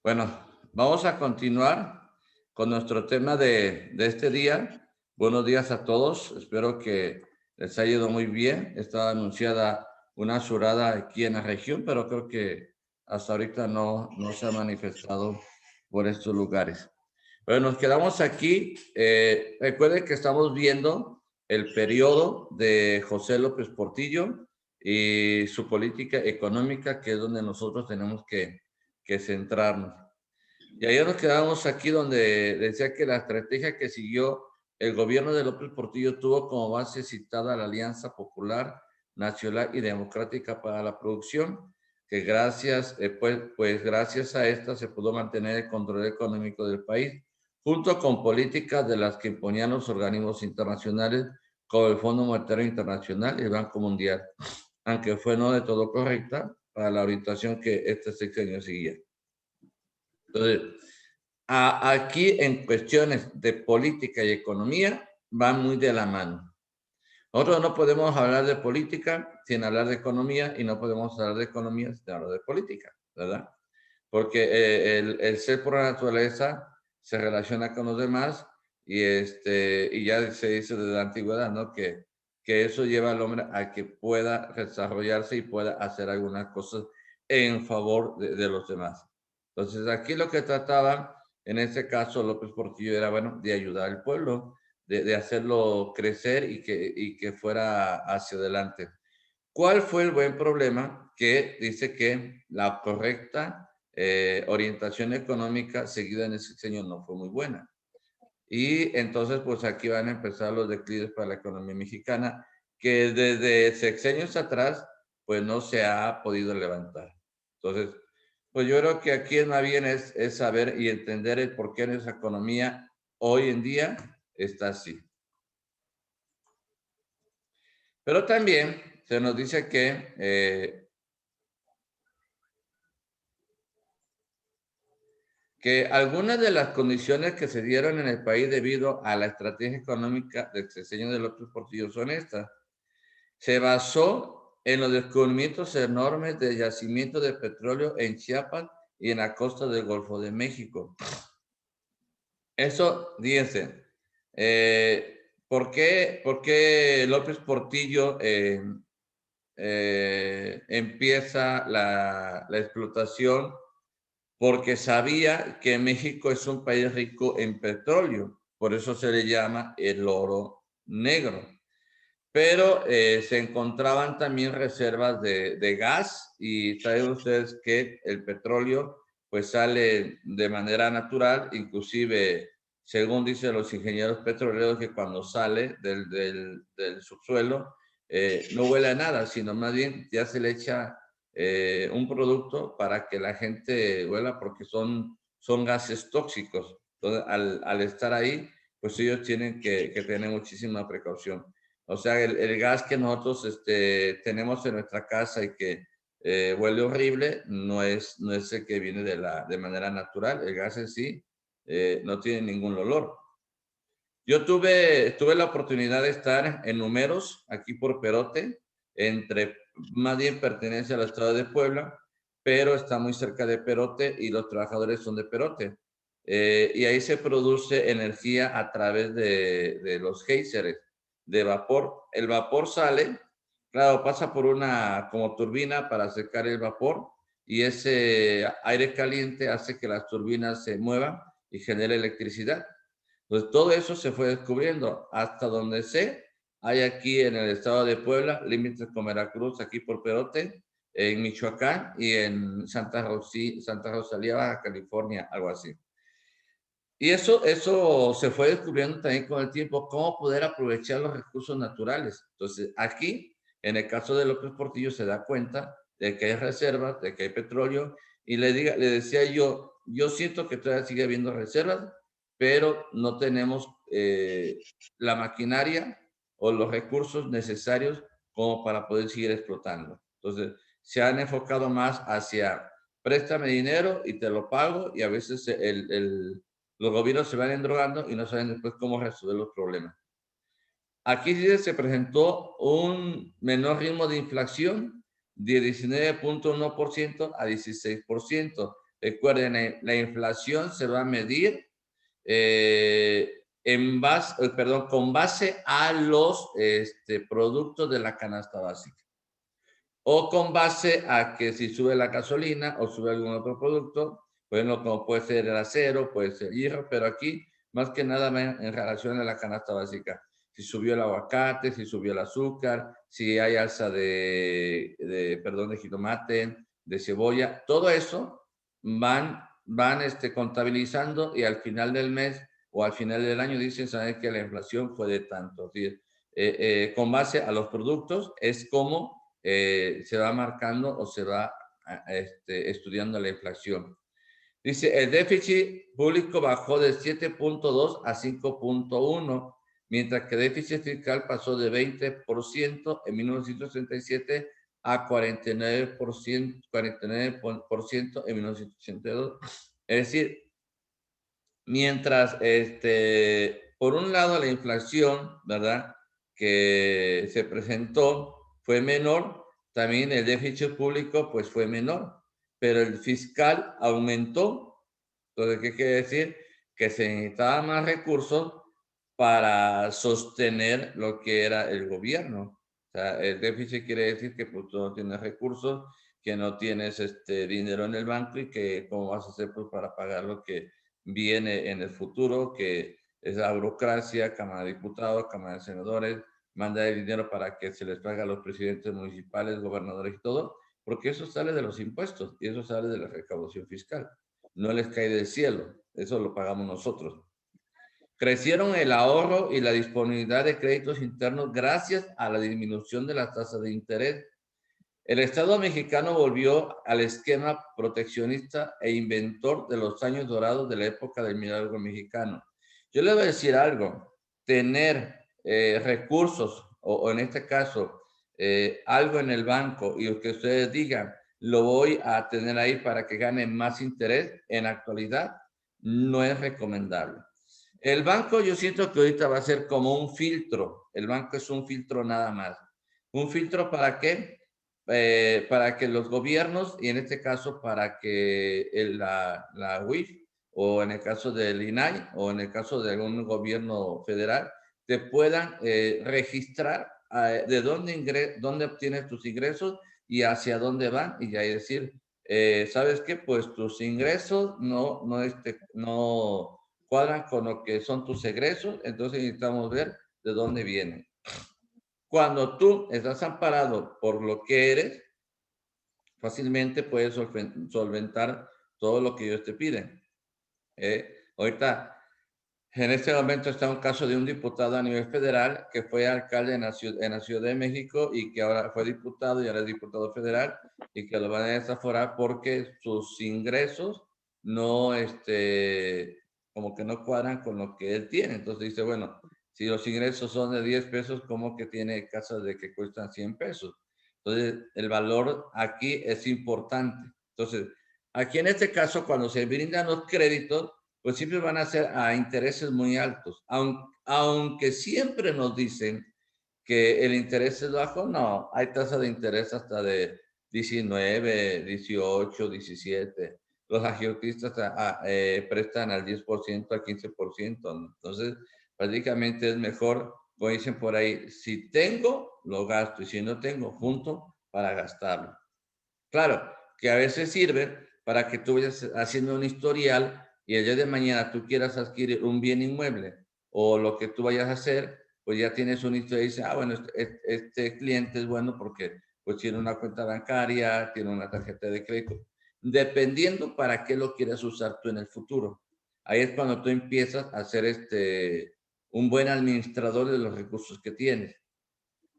Bueno, vamos a continuar con nuestro tema de este día. Buenos días a todos. Espero que les haya ido muy bien. Está anunciada una surada aquí en la región, pero creo que hasta ahorita no se ha manifestado por estos lugares. Pero nos quedamos aquí. Recuerden que estamos viendo el periodo de José López Portillo y su política económica, que es donde nosotros tenemos que centrarnos. Y ayer nos quedamos aquí donde decía que la estrategia que siguió el gobierno de López Portillo tuvo como base citada la Alianza Popular, Nacional y Democrática para la Producción, que gracias, pues gracias a esta se pudo mantener el control económico del país, junto con políticas de las que imponían los organismos internacionales, como el Fondo Monetario Internacional y el Banco Mundial, aunque fue no de todo correcta para la orientación que este sexenio seguía. Entonces, aquí en cuestiones de política y economía van muy de la mano. Nosotros no podemos hablar de política sin hablar de economía y no podemos hablar de economía sin hablar de política, ¿verdad? Porque el ser por naturaleza se relaciona con los demás y ya se dice desde la antigüedad, ¿no? Que eso lleva al hombre a que pueda desarrollarse y pueda hacer algunas cosas en favor de los demás. Entonces, aquí lo que trataba, en este caso, López Portillo era, bueno, de ayudar al pueblo, de hacerlo crecer y que fuera hacia adelante. ¿Cuál fue el buen problema? Que dice que la correcta orientación económica seguida en el sexenio no fue muy buena. Y entonces, pues aquí van a empezar los declives para la economía mexicana, que desde sexenios atrás, pues no se ha podido levantar. Entonces, pues yo creo que aquí más bien es saber y entender el por qué nuestra economía hoy en día está así. Pero también se nos dice que algunas de las condiciones que se dieron en el país debido a la estrategia económica del sexenio de López Portillo son estas. Se basó en los descubrimientos enormes de yacimientos de petróleo en Chiapas y en la costa del Golfo de México. Eso, dice, por qué López Portillo empieza la explotación? Porque sabía que México es un país rico en petróleo, por eso se le llama el oro negro. Pero se encontraban también reservas de gas y saben ustedes que el petróleo pues sale de manera natural, inclusive según dicen los ingenieros petroleros que cuando sale del subsuelo no huele a nada, sino más bien ya se le echa un producto para que la gente huela porque son gases tóxicos. Entonces al estar ahí pues ellos tienen que tener muchísima precaución. O sea, el gas que nosotros tenemos en nuestra casa y que huele horrible no es el que viene de manera natural. El gas en sí no tiene ningún olor. Yo tuve la oportunidad de estar en Números, aquí por Perote, más bien pertenece al estado de Puebla, pero está muy cerca de Perote y los trabajadores son de Perote. Y ahí se produce energía a través de los géiseres de vapor. El vapor sale, claro, pasa por una como turbina para secar el vapor y ese aire caliente hace que las turbinas se muevan y genere electricidad. Pues todo eso se fue descubriendo hasta donde sé. Hay aquí en el estado de Puebla, límites con Veracruz, aquí por Perote, en Michoacán y en Santa Rosalía, Baja California, algo así. Y eso se fue descubriendo también con el tiempo, cómo poder aprovechar los recursos naturales. Entonces, aquí, en el caso de López Portillo, se da cuenta de que hay reservas, de que hay petróleo, y le decía yo siento que todavía sigue habiendo reservas, pero no tenemos la maquinaria o los recursos necesarios como para poder seguir explotando. Entonces, se han enfocado más hacia préstame dinero y te lo pago, y a veces los gobiernos se van endrogando y no saben después cómo resolver los problemas. Aquí se presentó un menor ritmo de inflación de 19.1% a 16%. Recuerden, la inflación se va a medir con base a los productos de la canasta básica. O con base a que si sube la gasolina o sube algún otro producto, bueno, como puede ser el acero, puede ser hierro, pero aquí más que nada en relación a la canasta básica. Si subió el aguacate, si subió el azúcar, si hay alza de jitomate, de cebolla, todo eso van contabilizando y al final del mes o al final del año dicen, saben que la inflación fue de tanto. Es decir, con base a los productos es como se va marcando o se va estudiando la inflación. Dice, el déficit público bajó de 7.2 a 5.1, mientras que el déficit fiscal pasó de 20% en 1937 a 49% en 1982. Es decir, mientras, por un lado, la inflación, ¿verdad?, que se presentó fue menor, también el déficit público pues fue menor, pero el fiscal aumentó. Entonces, ¿qué quiere decir? Que se necesitaba más recursos para sostener lo que era el gobierno. O sea, el déficit quiere decir que pues, tú no tienes recursos, que no tienes dinero en el banco y que cómo vas a hacer pues, para pagar lo que viene en el futuro, que es la burocracia, Cámara de Diputados, Cámara de Senadores, manda el dinero para que se les pague a los presidentes municipales, gobernadores y todo, porque eso sale de los impuestos y eso sale de la recaudación fiscal. No les cae del cielo, eso lo pagamos nosotros. Crecieron el ahorro y la disponibilidad de créditos internos gracias a la disminución de las tasas de interés. El Estado mexicano volvió al esquema proteccionista e inventor de los años dorados de la época del milagro mexicano. Yo les voy a decir algo, tener recursos, o en este caso, algo en el banco y lo que ustedes digan, lo voy a tener ahí para que gane más interés, en la actualidad no es recomendable. El banco yo siento que ahorita va a ser como un filtro, el banco es un filtro nada más. ¿Un filtro para qué? Para que los gobiernos, y en este caso para que la UIF, o en el caso del INAI, o en el caso de algún gobierno federal, te puedan registrar de dónde obtienes tus ingresos y hacia dónde van, y ya decir, ¿sabes qué? Pues tus ingresos no cuadran con lo que son tus egresos, entonces necesitamos ver de dónde vienen. Cuando tú estás amparado por lo que eres, fácilmente puedes solventar todo lo que ellos te piden. Ahorita, en este momento está un caso de un diputado a nivel federal que fue alcalde en la Ciudad de México y que ahora fue diputado y ahora es diputado federal y que lo van a desaforar porque sus ingresos no, como que no cuadran con lo que él tiene. Entonces dice, bueno, si los ingresos son de 10 pesos, ¿cómo que tiene casas de que cuestan 100 pesos? Entonces, el valor aquí es importante. Entonces, aquí en este caso, cuando se brindan los créditos, pues siempre van a ser a intereses muy altos. Aunque siempre nos dicen que el interés es bajo, no, hay tasas de interés hasta de 19, 18, 17. Los agiotistas prestan al 10%, al 15%. Entonces, prácticamente es mejor, como dicen por ahí, si tengo, lo gasto, y si no tengo, junto para gastarlo. Claro, que a veces sirve para que tú vayas haciendo un historial y el día de mañana tú quieras adquirir un bien inmueble o lo que tú vayas a hacer, pues ya tienes un historial y dices, bueno, este cliente es bueno porque pues tiene una cuenta bancaria, tiene una tarjeta de crédito, dependiendo para qué lo quieras usar tú en el futuro. Ahí es cuando tú empiezas a ser un buen administrador de los recursos que tienes.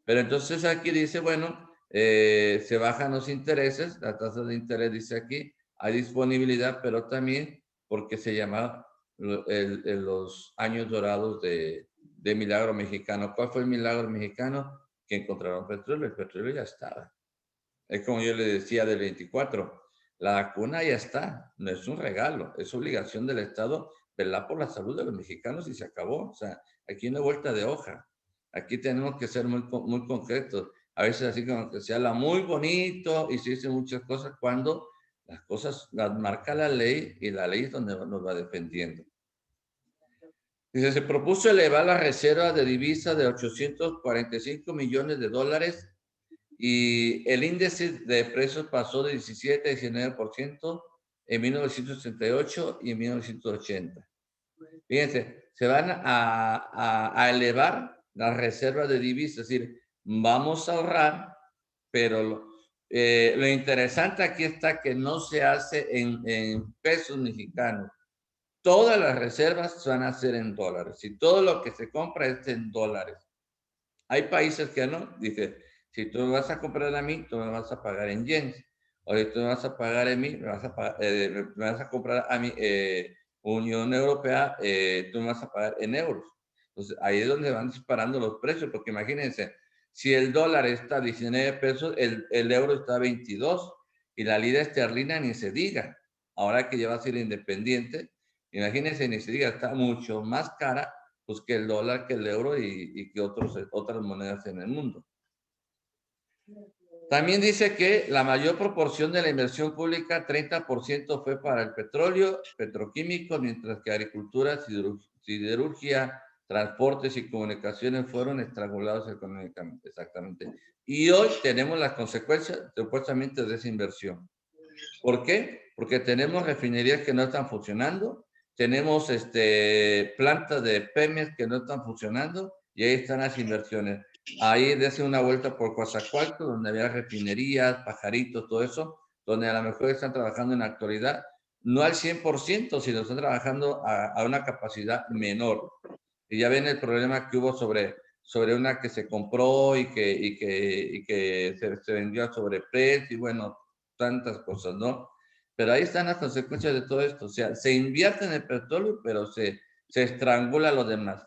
Pero entonces aquí dice, bueno, se bajan los intereses, la tasa de interés dice aquí, hay disponibilidad, pero también porque se llama los años dorados de Milagro Mexicano. ¿Cuál fue el Milagro Mexicano? Que encontraron petróleo, el petróleo ya estaba. Es como yo le decía del 24, la vacuna ya está, no es un regalo, es obligación del Estado velar por la salud de los mexicanos y se acabó. O sea, aquí no hay vuelta de hoja. Aquí tenemos que ser muy concretos. A veces así como que se habla muy bonito y se dicen muchas cosas cuando las cosas las marca la ley y la ley es donde nos va defendiendo. Dice, se propuso elevar la reserva de divisas de 845 millones de dólares y el índice de precios pasó de 17 a 19% en 1968 y en 1980. Fíjense, se van a elevar la reserva de divisas, es decir, vamos a ahorrar, pero lo interesante aquí está que no se hace en pesos mexicanos. Todas las reservas van a ser en dólares y todo lo que se compra es en dólares. Hay países que no, dice, si tú me vas a comprar a mí, tú me vas a pagar en yens. O si tú me vas a pagar a mí, me vas a comprar a mí, Unión Europea, tú me vas a pagar en euros. Entonces, ahí es donde van disparando los precios, porque imagínense, si el dólar está a 19 pesos, el euro está a 22 y la libra esterlina ni se diga. Ahora que ya va a ser independiente, imagínense, ni se diga, está mucho más cara pues, que el dólar, que el euro y que otras monedas en el mundo. También dice que la mayor proporción de la inversión pública, 30% fue para el petróleo, petroquímicos, mientras que agricultura, siderurgia, transportes y comunicaciones fueron estrangulados económicamente. Exactamente. Y hoy tenemos las consecuencias supuestamente de esa inversión. ¿Por qué? Porque tenemos refinerías que no están funcionando, tenemos plantas de Pemex que no están funcionando y ahí están las inversiones. Ahí dése una vuelta por Coatzacoalcos, donde había refinerías, pajaritos, todo eso, donde a lo mejor están trabajando en la actualidad, no al 100%, sino están trabajando a una capacidad menor. Y ya ven el problema que hubo sobre una que se compró y que se vendió a sobreprecio y bueno, tantas cosas, ¿no? Pero ahí están las consecuencias de todo esto. O sea, se invierte en el petróleo, pero se estrangula a los demás.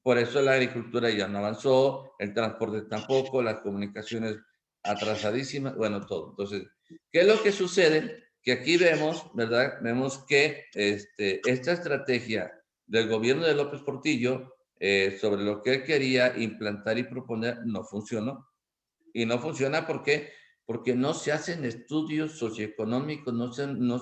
Por eso la agricultura ya no avanzó, el transporte tampoco, las comunicaciones atrasadísimas, bueno, todo. Entonces, ¿qué es lo que sucede? Que aquí vemos, ¿verdad? Vemos que esta estrategia del gobierno de López Portillo sobre lo que él quería implantar y proponer no funcionó. Y no funciona porque no se hacen estudios socioeconómicos, no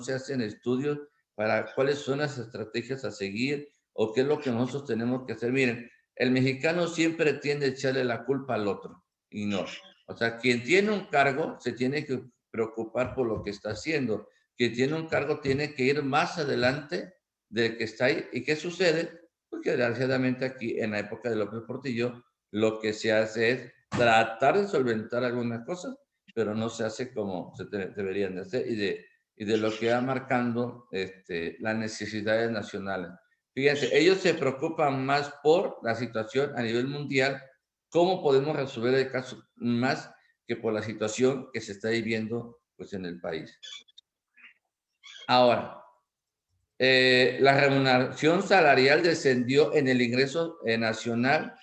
se hacen estudios para cuáles son las estrategias a seguir o qué es lo que nosotros tenemos que hacer. Miren, el mexicano siempre tiende a echarle la culpa al otro y no. O sea, quien tiene un cargo se tiene que preocupar por lo que está haciendo. Quien tiene un cargo tiene que ir más adelante del que está ahí. ¿Y qué sucede? Porque desgraciadamente aquí en la época de López Portillo lo que se hace es tratar de solventar algunas cosas, pero no se hace como se deberían de hacer y de lo que va marcando las necesidades nacionales. Fíjense, ellos se preocupan más por la situación a nivel mundial, cómo podemos resolver el caso más que por la situación que se está viviendo pues, en el país. Ahora, la remuneración salarial descendió en el ingreso nacional.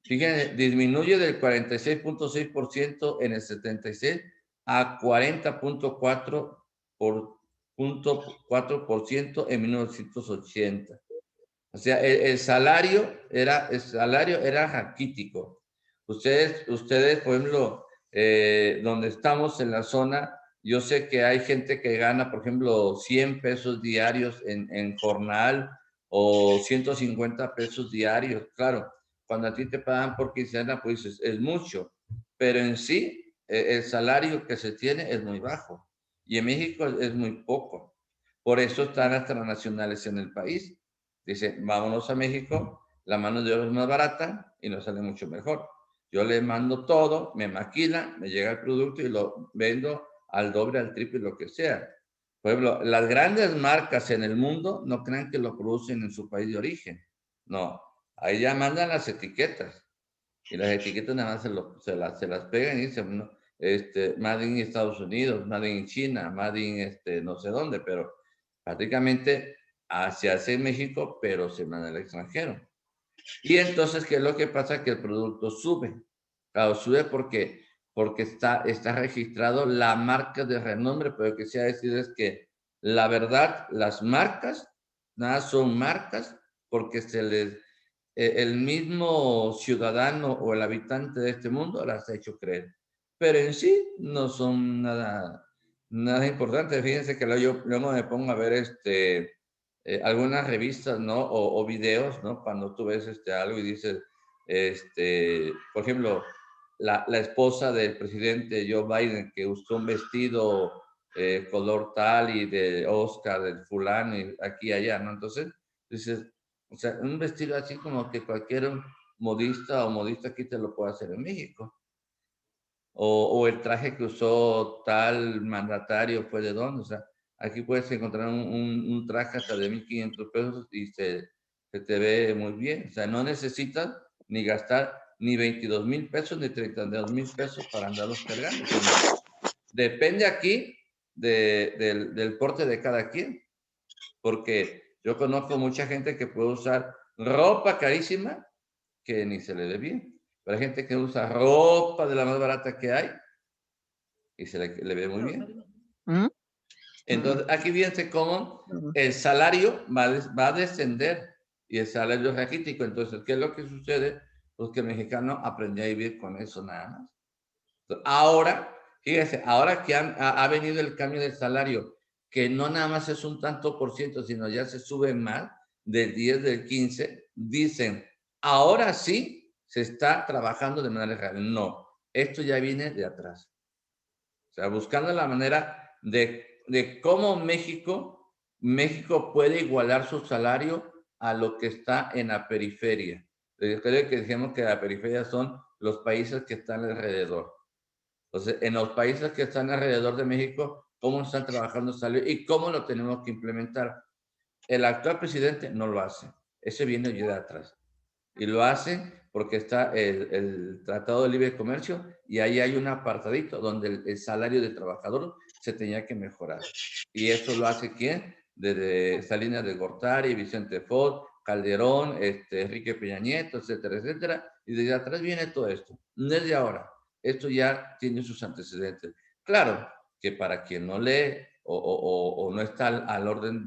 Fíjense, disminuye del 46.6% en el 76 a 40.4% en 1980. O sea, el salario era raquítico. Ustedes, por ejemplo, donde estamos en la zona, yo sé que hay gente que gana, por ejemplo, 100 pesos diarios en jornal o 150 pesos diarios. Claro, cuando a ti te pagan por quincena, pues es mucho, pero en sí el salario que se tiene es muy bajo y en México es muy poco. Por eso están las transnacionales en el país. Dice, vámonos a México, la mano de obra es más barata y nos sale mucho mejor. Yo le mando todo, me maquila, me llega el producto y lo vendo al doble, al triple, lo que sea. Por ejemplo, las grandes marcas en el mundo no crean que lo producen en su país de origen. No, ahí ya mandan las etiquetas. Y las etiquetas nada más se las pegan y dicen, no, Made in Estados Unidos, Made in China, Made in no sé dónde, pero prácticamente se hace en México, pero se manda al extranjero. Y entonces, ¿qué es lo que pasa? Que el producto sube. Claro, sube porque está registrado la marca de renombre, pero lo que se ha decir es que la verdad, las marcas, nada son marcas porque el mismo ciudadano o el habitante de este mundo las ha hecho creer. pero en sí no son nada importante. Fíjense que yo luego me pongo a ver algunas revistas, ¿no? O videos, ¿no? Cuando tú ves algo y dices, por ejemplo, la esposa del presidente Joe Biden que usó un vestido color tal y de Oscar, del fulano, y aquí y allá, ¿no? Entonces, dices, o sea, un vestido así como que cualquier modista o modista aquí te lo puede hacer en México. O el traje que usó tal mandatario fue de dónde. O sea, aquí puedes encontrar un traje hasta de 1,500 pesos y se te ve muy bien. O sea, no necesitas ni gastar ni 22,000 pesos ni 32,000 pesos para andarlos cargando, sino depende aquí del porte de cada quien, porque yo conozco mucha gente que puede usar ropa carísima que ni se le ve bien, pero hay gente que usa ropa de la más barata que hay y se le ve muy bien. ¿Mm? Entonces, aquí fíjense cómo el salario va a descender y el salario es raquítico. Entonces, ¿qué es lo que sucede? Pues que el mexicano aprendió a vivir con eso nada más. Entonces, ahora, fíjense, ahora que ha venido el cambio del salario, que no nada más es un tanto por ciento, sino ya se sube más, del 10, del 15, dicen, ahora sí se está trabajando de manera real. No, esto ya viene de atrás. O sea, buscando la manera de cómo México puede igualar su salario a lo que está en la periferia. Creo que dijimos que la periferia son los países que están alrededor. Entonces, en los países que están alrededor de México, ¿cómo están trabajando el salario y cómo lo tenemos que implementar? El actual presidente no lo hace. Ese viene de atrás. Y lo hace porque está el Tratado de Libre Comercio y ahí hay un apartadito donde el salario del trabajador se tenía que mejorar. ¿Y eso lo hace quién? Desde Salinas de Gortari, Vicente Fox, Calderón, Enrique Peña Nieto, etcétera, etcétera. Y desde atrás viene todo esto. Desde ahora. Esto ya tiene sus antecedentes. Claro que para quien no lee o no está al orden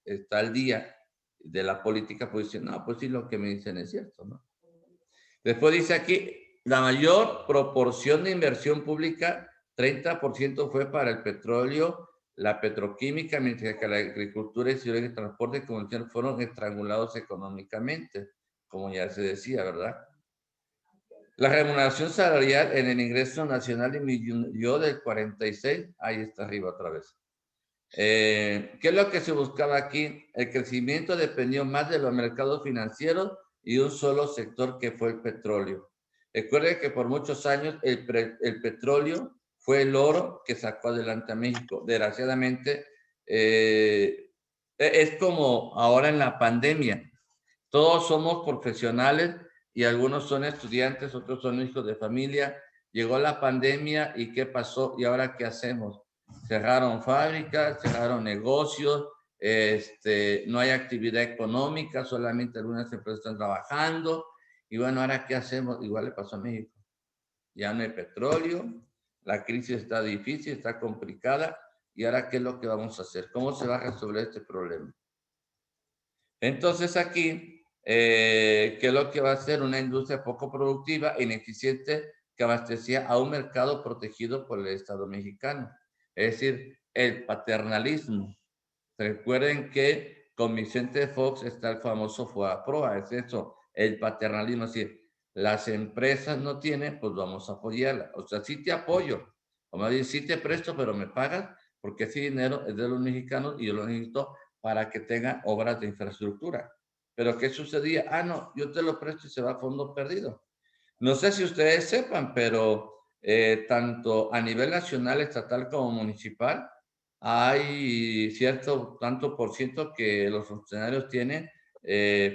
está al día de la política, pues dice, no, pues sí, lo que me dicen es cierto, ¿no? Después dice aquí, la mayor proporción de inversión pública, 30% fue para el petróleo, la petroquímica, mientras que la agricultura y el transporte y comunicación fueron estrangulados económicamente, como ya se decía, ¿verdad? La remuneración salarial en el ingreso nacional disminuyó del 46, ahí está arriba otra vez. ¿Qué es lo que se buscaba aquí? El crecimiento dependió más de los mercados financieros y un solo sector que fue el petróleo. Recuerden que por muchos años el petróleo fue el oro que sacó adelante a México. Desgraciadamente, es como ahora en la pandemia. Todos somos profesionales y algunos son estudiantes, otros son hijos de familia. Llegó la pandemia y ¿qué pasó? ¿Y ahora qué hacemos? Cerraron fábricas, cerraron negocios, no hay actividad económica, solamente algunas empresas están trabajando. Y bueno, ¿ahora qué hacemos? Igual le pasó a México. Ya no hay petróleo, la crisis está difícil, está complicada. ¿Y ahora qué es lo que vamos a hacer? ¿Cómo se va a resolver este problema? Entonces aquí, ¿qué es lo que va a hacer? Una industria poco productiva, ineficiente, que abastecía a un mercado protegido por el Estado mexicano. Es decir, el paternalismo. Recuerden que con Vicente Fox está el famoso FOAPROA, es eso, el paternalismo. Es decir, las empresas no tienen, pues vamos a apoyarla. O sea, sí te apoyo, o más bien sí te presto, pero me pagas, porque ese dinero es de los mexicanos y yo lo necesito para que tengan obras de infraestructura. Pero ¿qué sucedía? Ah, no, yo te lo presto y se va a fondo perdido. No sé si ustedes sepan, pero tanto a nivel nacional, estatal como municipal, hay cierto tanto por ciento que los funcionarios tienen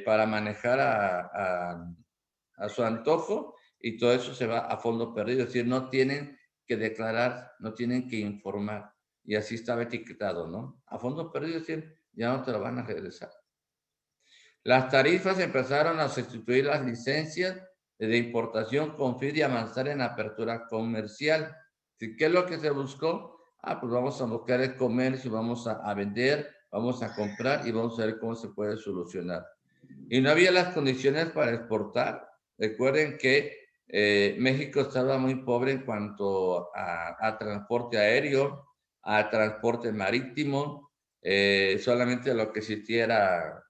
para manejar a su antojo y todo eso se va a fondo perdido. Es decir, no tienen que declarar, no tienen que informar. Y así estaba etiquetado, ¿no? A fondo perdido, es decir, ya no te lo van a regresar. Las tarifas empezaron a sustituir las licencias de importación con fin de avanzar en apertura comercial. ¿Qué es lo que se buscó? Ah, pues vamos a buscar el comercio, vamos a vender, vamos a comprar y vamos a ver cómo se puede solucionar. Y no había las condiciones para exportar. Recuerden que México estaba muy pobre en cuanto a transporte aéreo, a transporte marítimo, solamente lo que existía era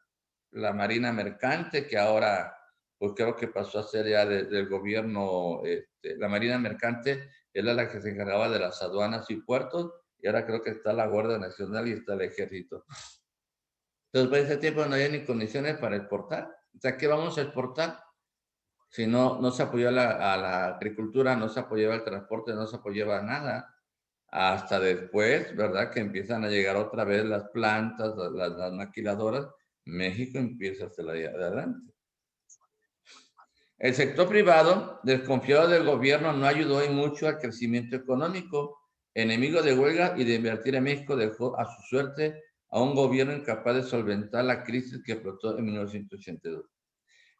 la Marina Mercante, que ahora pues creo que pasó a ser ya del gobierno, la Marina Mercante era la que se encargaba de las aduanas y puertos, y ahora creo que está la Guardia Nacional y está el Ejército. Entonces, para ese tiempo no había ni condiciones para exportar. O sea, ¿qué vamos a exportar? Si no se apoyó a la agricultura, no se apoyaba el transporte, no se apoyaba nada. Hasta después, ¿verdad? Que empiezan a llegar otra vez las plantas, las maquiladoras. México empieza a hacer adelante. El sector privado, desconfiado del gobierno, no ayudó en mucho al crecimiento económico. Enemigo de huelga y de invertir en México, dejó a su suerte a un gobierno incapaz de solventar la crisis que explotó en 1982.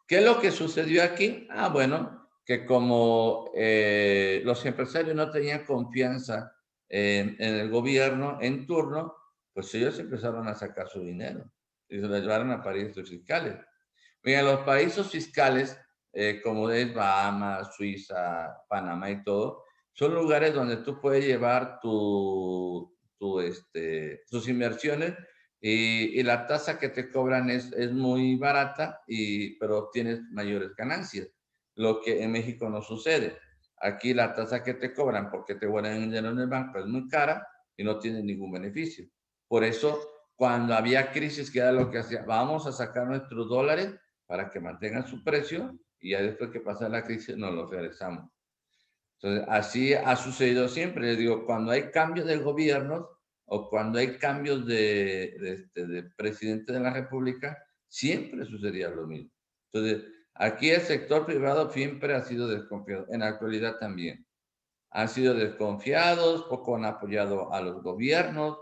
¿Qué es lo que sucedió aquí? Bueno, que como los empresarios no tenían confianza en el gobierno en turno, pues ellos empezaron a sacar su dinero y se lo llevaron a paraísos fiscales. Mira, los paraísos fiscales, como es Bahamas, Suiza, Panamá y todo, son lugares donde tú puedes llevar tus inversiones y la tasa que te cobran es muy barata, pero tienes mayores ganancias, lo que en México no sucede. Aquí la tasa que te cobran porque te guardan dinero en el banco es muy cara y no tienes ningún beneficio. Por eso, cuando había crisis, que era lo que hacía, vamos a sacar nuestros dólares para que mantengan su precio y ya después que pasa la crisis nos los regresamos. Entonces, así ha sucedido siempre. Les digo, cuando hay cambios de gobiernos o cuando hay cambios de presidente de la República, siempre sucedía lo mismo. Entonces, aquí el sector privado siempre ha sido desconfiado, en la actualidad también. Han sido desconfiados, poco han apoyado a los gobiernos.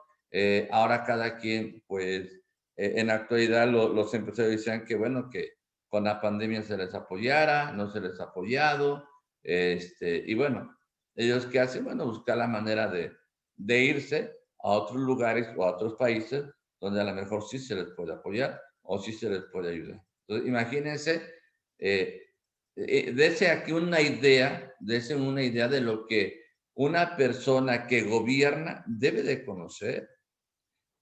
Ahora cada quien, pues, en la actualidad los empresarios decían que, bueno, que con la pandemia se les apoyara, no se les ha apoyado. Y bueno, ellos qué hacen, bueno, buscar la manera de irse a otros lugares o a otros países donde a lo mejor sí se les puede apoyar o sí se les puede ayudar. Entonces, imagínense, dese aquí una idea de lo que una persona que gobierna debe de conocer,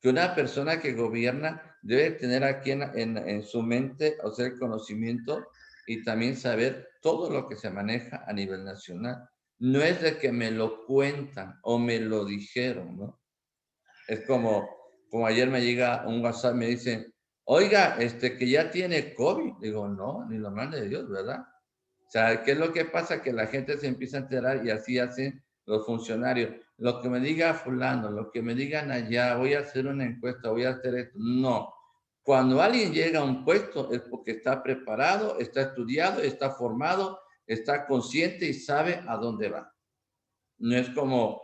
que una persona que gobierna debe tener aquí en su mente, o sea, el conocimiento y también saber todo lo que se maneja a nivel nacional. No es de que me lo cuentan o me lo dijeron, ¿no? Es como ayer me llega un WhatsApp, me dicen, oiga, que ya tiene COVID. Digo, no, ni lo mande Dios, ¿verdad? O sea, ¿qué es lo que pasa? Que la gente se empieza a enterar y así hacen los funcionarios. Lo que me diga fulano, lo que me digan allá, voy a hacer una encuesta, voy a hacer esto. No. Cuando alguien llega a un puesto es porque está preparado, está estudiado, está formado, está consciente y sabe a dónde va. No es como,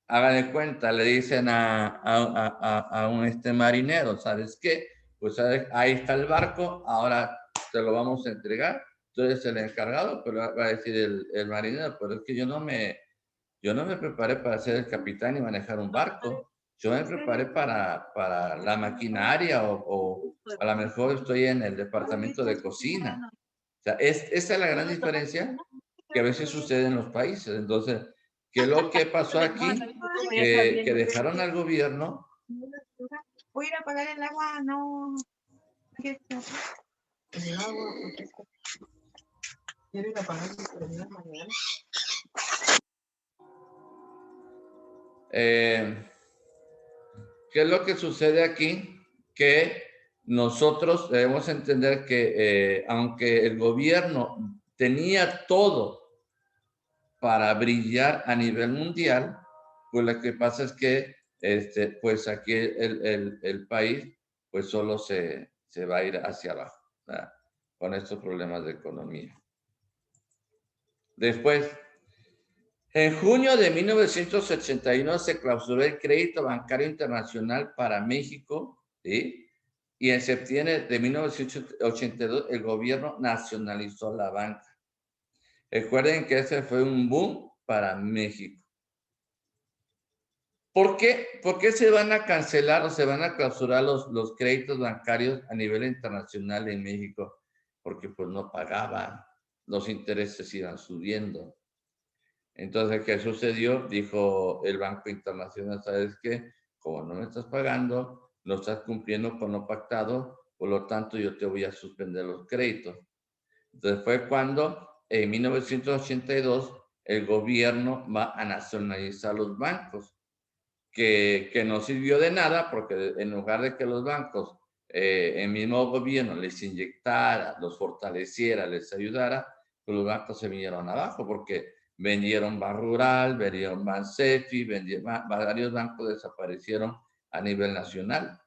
hagan de cuenta, le dicen a un marinero, ¿sabes qué? Pues ahí está el barco, ahora te lo vamos a entregar, tú eres el encargado, pero va a decir el marinero, pero es que yo no me preparé para ser el capitán y manejar un barco, yo me preparé para la maquinaria o a lo mejor estoy en el departamento de cocina. O sea, esa es la gran diferencia que a veces sucede en los países. Entonces, ¿qué es lo que pasó aquí? Que dejaron al gobierno. Voy a ir a apagar el agua, no. El agua, porque quiero ir a apagar el mañana. ¿Qué es lo que sucede aquí? Que nosotros debemos entender que aunque el gobierno tenía todo para brillar a nivel mundial, pues lo que pasa es que pues aquí el país pues solo se va a ir hacia abajo, ¿verdad? Con estos problemas de economía. Después, en junio de 1981 se clausuró el crédito bancario internacional para México, ¿sí? Y en septiembre de 1982 el gobierno nacionalizó la banca. Recuerden que ese fue un boom para México. ¿Por qué se van a cancelar o se van a clausurar los créditos bancarios a nivel internacional en México? Porque pues no pagaban. los intereses iban subiendo. Entonces, ¿qué sucedió? Dijo el Banco Internacional, ¿sabes qué? Como no me estás pagando, no estás cumpliendo con lo pactado, por lo tanto yo te voy a suspender los créditos. Entonces fue cuando en 1982 el gobierno va a nacionalizar los bancos, que no sirvió de nada porque en lugar de que los bancos, el mismo gobierno les inyectara, los fortaleciera, les ayudara, pues los bancos se vinieron abajo porque vendieron Ban Rural, vendieron Ban Cefi, varios bancos desaparecieron a nivel nacional.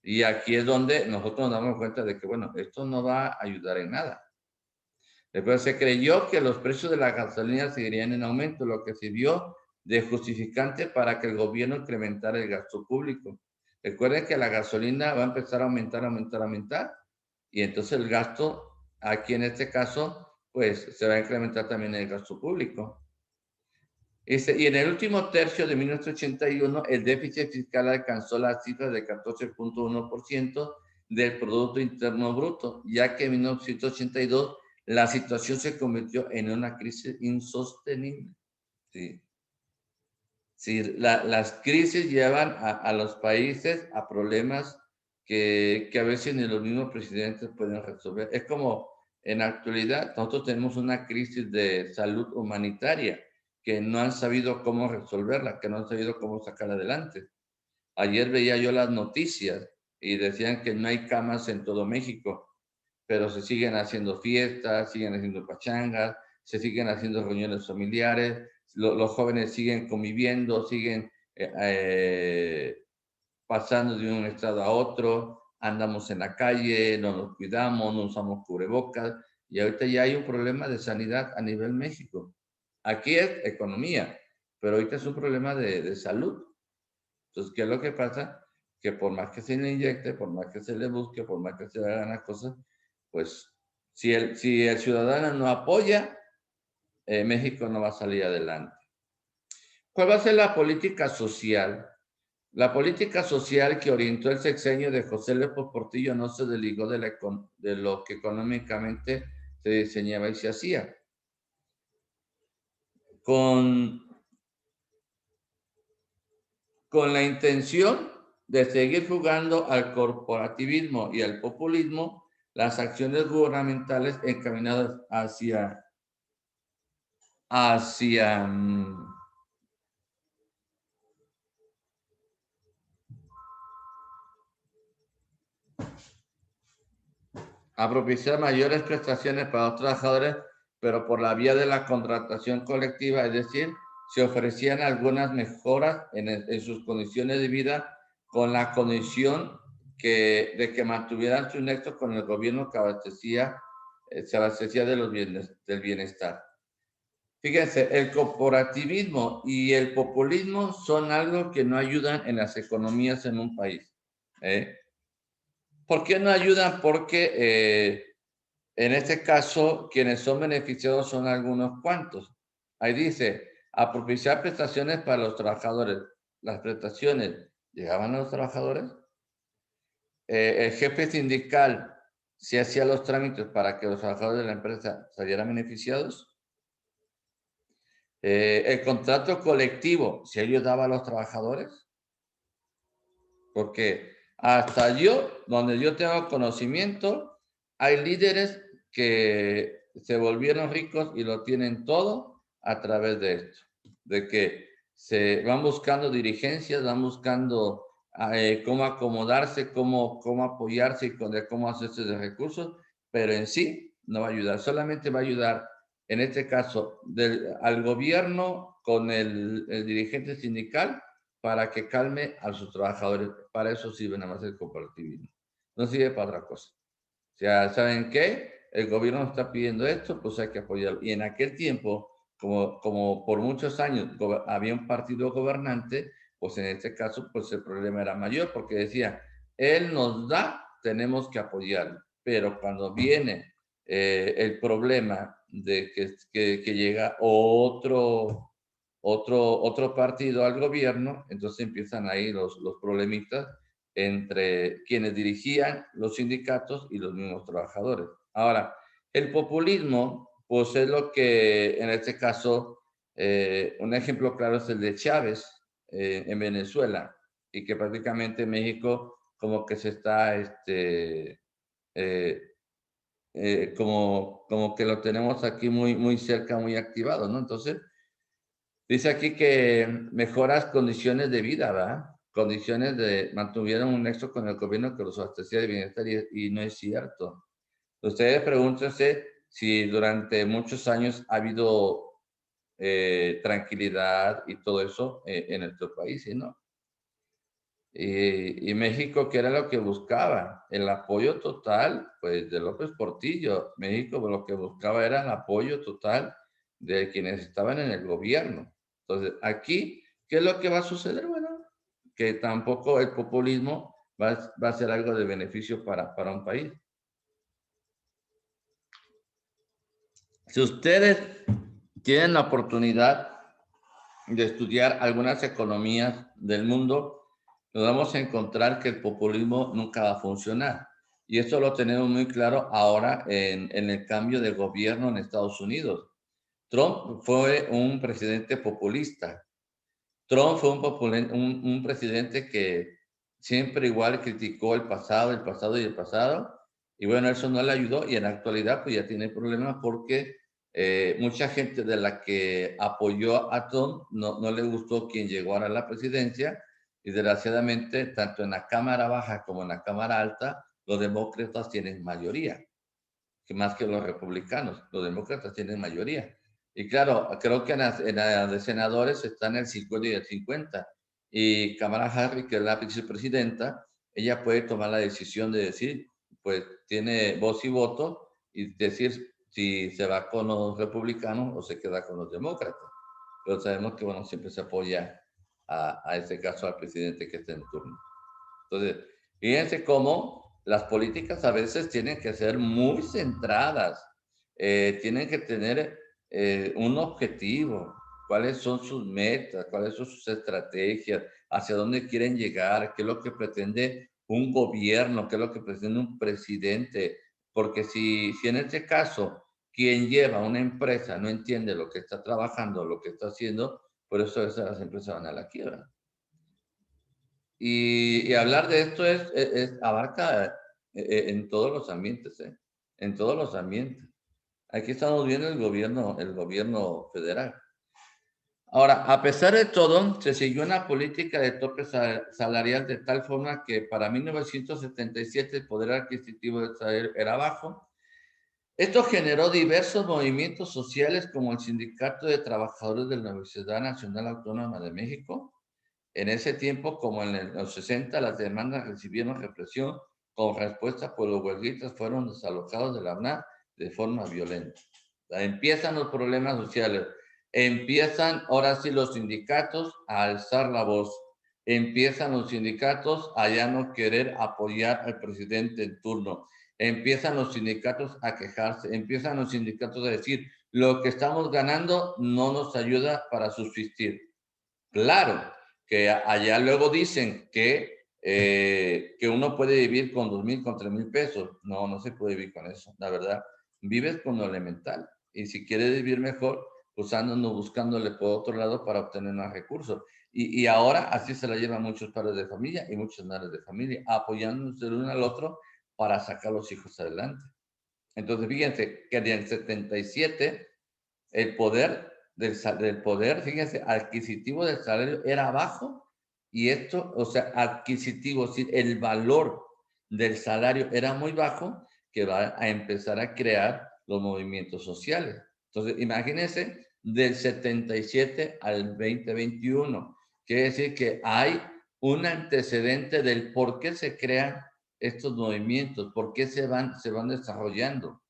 Y aquí es donde nosotros nos damos cuenta de que, bueno, esto no va a ayudar en nada. Después se creyó que los precios de la gasolina seguirían en aumento, lo que sirvió de justificante para que el gobierno incrementara el gasto público. Recuerden que la gasolina va a empezar a aumentar, aumentar, aumentar, y entonces el gasto, aquí en este caso, pues se va a incrementar también el gasto público. Y en el último tercio de 1981, el déficit fiscal alcanzó la cifra de 14.1% del Producto Interno Bruto, ya que en 1982 la situación se convirtió en una crisis insostenible. Sí. Sí, las crisis llevan a los países a problemas que a veces ni los mismos presidentes pueden resolver. Es como en la actualidad nosotros tenemos una crisis de salud humanitaria que no han sabido cómo resolverla, que no han sabido cómo sacar adelante. Ayer veía yo las noticias y decían que no hay camas en todo México, pero se siguen haciendo fiestas, siguen haciendo pachangas, se siguen haciendo reuniones familiares, los jóvenes siguen conviviendo, siguen pasando de un estado a otro, andamos en la calle, no nos cuidamos, no usamos cubrebocas, y ahorita ya hay un problema de sanidad a nivel México. Aquí es economía, pero ahorita es un problema de salud. Entonces, ¿qué es lo que pasa? Que por más que se le inyecte, por más que se le busque, por más que se le hagan las cosas, pues si el ciudadano no apoya, México no va a salir adelante. ¿Cuál va a ser la política social? La política social que orientó el sexenio de José López Portillo no se desligó de lo que económicamente se diseñaba y se hacía. Con la intención de seguir jugando al corporativismo y al populismo, las acciones gubernamentales encaminadas hacia a propiciar mayores prestaciones para los trabajadores, pero por la vía de la contratación colectiva, es decir, se ofrecían algunas mejoras en sus condiciones de vida con la condición de que mantuvieran su nexo con el gobierno que se abastecía del bienestar. Fíjense, el corporativismo y el populismo son algo que no ayudan en las economías en un país. ¿Por qué no ayudan? Porque en este caso, quienes son beneficiados son algunos cuantos. Ahí dice, a propiciar prestaciones para los trabajadores. Las prestaciones llegaban a los trabajadores. El jefe sindical se hacía los trámites para que los trabajadores de la empresa salieran beneficiados. El contrato colectivo se ayudaba a los trabajadores. Porque hasta donde yo tengo conocimiento, hay líderes que se volvieron ricos y lo tienen todo a través de esto, de que se van buscando dirigencias, van buscando cómo acomodarse, cómo apoyarse y cómo hacerse de recursos, pero en sí no va a ayudar, solamente va a ayudar, en este caso, al gobierno con el dirigente sindical para que calme a sus trabajadores. Para eso sirve nada más el cooperativismo. No sirve para otra cosa. O sea, ¿saben qué? El gobierno está pidiendo esto, pues hay que apoyarlo. Y en aquel tiempo, como por muchos años había un partido gobernante, pues en este caso, pues el problema era mayor, porque decía, él nos da, tenemos que apoyarlo. Pero cuando viene el problema de que llega otro partido al gobierno, entonces empiezan ahí los problemitas entre quienes dirigían los sindicatos y los mismos trabajadores. Ahora, el populismo pues es lo que en este caso, un ejemplo claro es el de Chávez en Venezuela, y que prácticamente México como que se está, eh, como que lo tenemos aquí muy cerca, muy activado, ¿no? Entonces, dice aquí que mejoras condiciones de vida, ¿verdad? Condiciones de, mantuvieron un nexo con el gobierno que los abastecía de bienestar y no es cierto. Ustedes pregúntense si durante muchos años ha habido tranquilidad y todo eso en nuestro país, ¿sí, no? Y México, ¿qué era lo que buscaba? El apoyo total, pues, de López Portillo. México lo que buscaba era el apoyo total de quienes estaban en el gobierno. Entonces, aquí, ¿qué es lo que va a suceder? Bueno, que tampoco el populismo va a ser algo de beneficio para un país. Si ustedes tienen la oportunidad de estudiar algunas economías del mundo, nos vamos a encontrar que el populismo nunca va a funcionar. Y esto lo tenemos muy claro ahora en el cambio de gobierno en Estados Unidos. Trump fue un presidente populista. Trump fue un presidente que siempre igual criticó el pasado y el pasado. Y bueno, eso no le ayudó y en la actualidad pues ya tiene problemas porque mucha gente de la que apoyó a Trump no le gustó quien llegó a la presidencia y desgraciadamente tanto en la Cámara Baja como en la Cámara Alta los demócratas tienen mayoría, que más que los republicanos, los demócratas tienen mayoría. Y claro, creo que en la de senadores están el 50 y el 50. Y Kamala Harris, que es la vicepresidenta, ella puede tomar la decisión de decir, pues tiene voz y voto y decir si se va con los republicanos o se queda con los demócratas. Pero sabemos que, bueno, siempre se apoya a este caso al presidente que está en turno. Entonces, fíjense cómo las políticas a veces tienen que ser muy centradas, tienen que tener un objetivo, cuáles son sus metas, cuáles son sus estrategias, hacia dónde quieren llegar, qué es lo que pretende un gobierno, qué es lo que pretende un presidente, porque si en este caso quien lleva una empresa no entiende lo que está trabajando, lo que está haciendo, por eso esas empresas van a la quiebra. Y hablar de esto abarca en todos los ambientes, ¿eh? En todos los ambientes. Aquí estamos viendo el gobierno federal. Ahora, a pesar de todo, se siguió una política de tope salarial de tal forma que para 1977 el poder adquisitivo del salario era bajo. Esto generó diversos movimientos sociales como el Sindicato de Trabajadores de la Universidad Nacional Autónoma de México. En ese tiempo, como en los 60, las demandas recibieron represión. Como respuesta, pues los huelguistas fueron desalojados de la UNAM de forma violenta. Empiezan los problemas sociales. Empiezan ahora sí los sindicatos a alzar la voz. Empiezan los sindicatos a ya no querer apoyar al presidente en turno. Empiezan los sindicatos a quejarse. Empiezan los sindicatos a decir, lo que estamos ganando no nos ayuda para subsistir. Claro, que allá luego dicen que uno puede vivir con 2,000, con 3,000 pesos. No, no se puede vivir con eso, la verdad. Vives con lo elemental. Y si quieres vivir mejor, pues andan buscándole por otro lado para obtener más recursos. Y ahora así se la llevan muchos padres de familia y muchas madres de familia, apoyándose el uno al otro para sacar a los hijos adelante. Entonces, fíjense que en el 77 el poder del poder, fíjense, adquisitivo del salario era bajo y esto, o sea, adquisitivo, es decir, el valor del salario era muy bajo, que va a empezar a crear los movimientos sociales. Entonces, imagínense, del 77 al 2021, quiere decir que hay un antecedente del por qué se crean estos movimientos, por qué se van desarrollando. O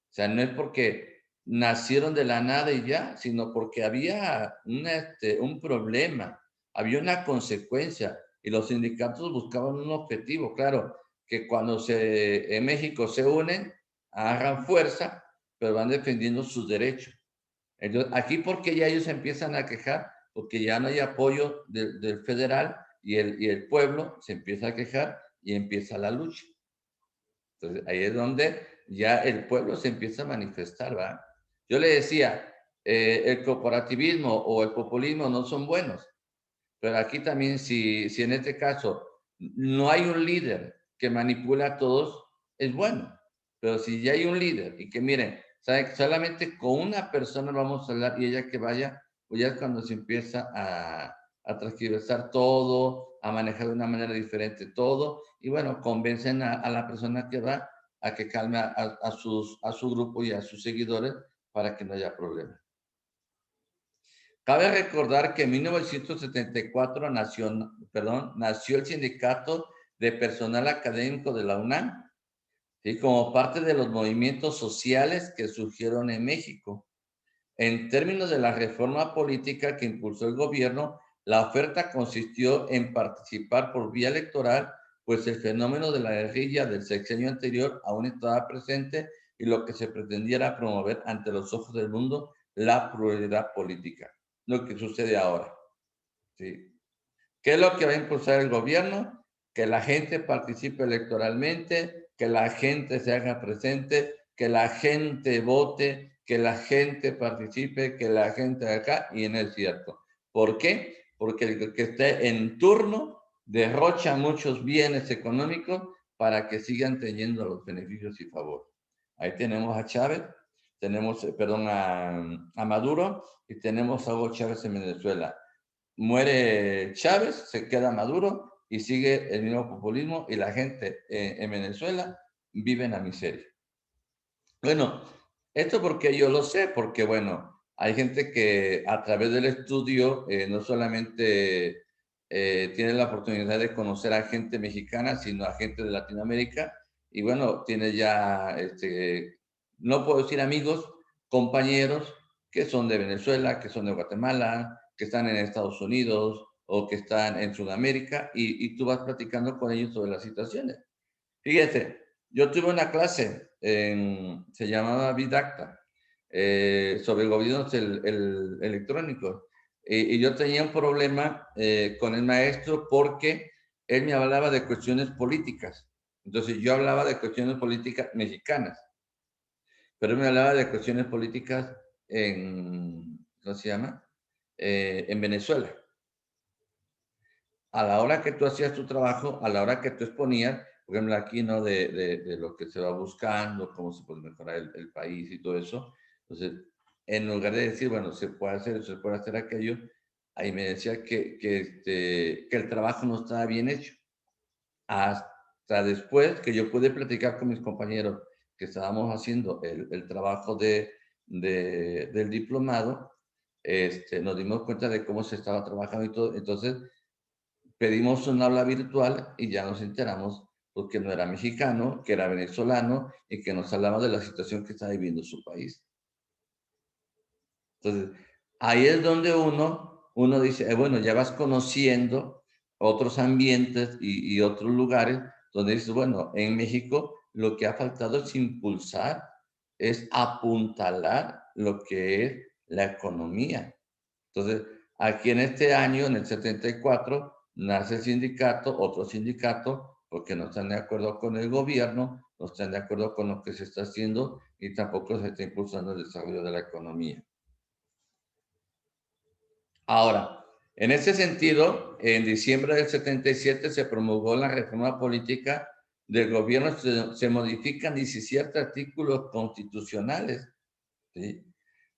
sea, no es porque nacieron de la nada y ya, sino porque había un problema, había una consecuencia y los sindicatos buscaban un objetivo. Claro, que cuando en México se unen, agarran fuerza, pero van defendiendo sus derechos. Entonces, aquí porque ya ellos empiezan a quejar, porque ya no hay apoyo del federal y el pueblo se empieza a quejar y empieza la lucha. Entonces, ahí es donde ya el pueblo se empieza a manifestar, ¿va? Yo le decía, el corporativismo o el populismo no son buenos, pero aquí también si en este caso no hay un líder que manipula a todos, es bueno. Pero si ya hay un líder y que miren, ¿sabe? Solamente con una persona vamos a hablar y ella que vaya, pues ya es cuando se empieza a transgiversar todo, a manejar de una manera diferente todo, y bueno, convencen a la persona que va a que calme a su grupo y a sus seguidores para que no haya problema. Cabe recordar que en 1974 nació el Sindicato de Personal Académico de la UNAM, ¿sí? Como parte de los movimientos sociales que surgieron en México. En términos de la reforma política que impulsó el gobierno, la oferta consistió en participar por vía electoral, pues el fenómeno de la guerrilla del sexenio anterior aún estaba presente y lo que se pretendía era promover ante los ojos del mundo la pluralidad política, lo que sucede ahora. ¿Sí? ¿Qué es lo que va a impulsar el gobierno? Que la gente participe electoralmente, que la gente se haga presente, que la gente vote, que la gente participe, que la gente haga acá, y no es cierto. ¿Por qué? Porque el que esté en turno derrocha muchos bienes económicos para que sigan teniendo los beneficios y favores. Ahí tenemos a Chávez, tenemos, perdón, a Maduro, y tenemos a Hugo Chávez en Venezuela. Muere Chávez, se queda Maduro y sigue el mismo populismo y la gente en Venezuela vive en la miseria. Bueno, esto porque yo lo sé, porque bueno, hay gente que a través del estudio no solamente tiene la oportunidad de conocer a gente mexicana, sino a gente de Latinoamérica y bueno, tiene ya, no puedo decir amigos, compañeros que son de Venezuela, que son de Guatemala, que están en Estados Unidos o que están en Sudamérica y tú vas platicando con ellos sobre las situaciones. Fíjate, yo tuve una clase, se llamaba Bidacta, sobre gobiernos electrónicos. Y yo tenía un problema con el maestro porque él me hablaba de cuestiones políticas. Entonces yo hablaba de cuestiones políticas mexicanas, pero él me hablaba de cuestiones políticas ¿cómo se llama? En Venezuela. A la hora que tú hacías tu trabajo, a la hora que tú exponías, por ejemplo, aquí, ¿no? De lo que se va buscando, cómo se puede mejorar el país y todo eso. Entonces, en lugar de decir, bueno, se puede hacer eso, se puede hacer aquello, ahí me decía que el trabajo no estaba bien hecho. Hasta después que yo pude platicar con mis compañeros que estábamos haciendo el trabajo del diplomado, nos dimos cuenta de cómo se estaba trabajando y todo. Entonces, pedimos un aula virtual y ya nos enteramos porque no era mexicano, que era venezolano y que nos hablaba de la situación que está viviendo su país. Entonces, ahí es donde uno dice, bueno, ya vas conociendo otros ambientes y otros lugares donde dices, bueno, en México lo que ha faltado es impulsar, es apuntalar lo que es la economía. Entonces, aquí en este año, en el 74, nace el sindicato, otro sindicato, porque no están de acuerdo con el gobierno, no están de acuerdo con lo que se está haciendo y tampoco se está impulsando el desarrollo de la economía. Ahora, en ese sentido, en diciembre del 77 se promulgó la reforma política del gobierno, se modifican 17 artículos constitucionales, ¿sí?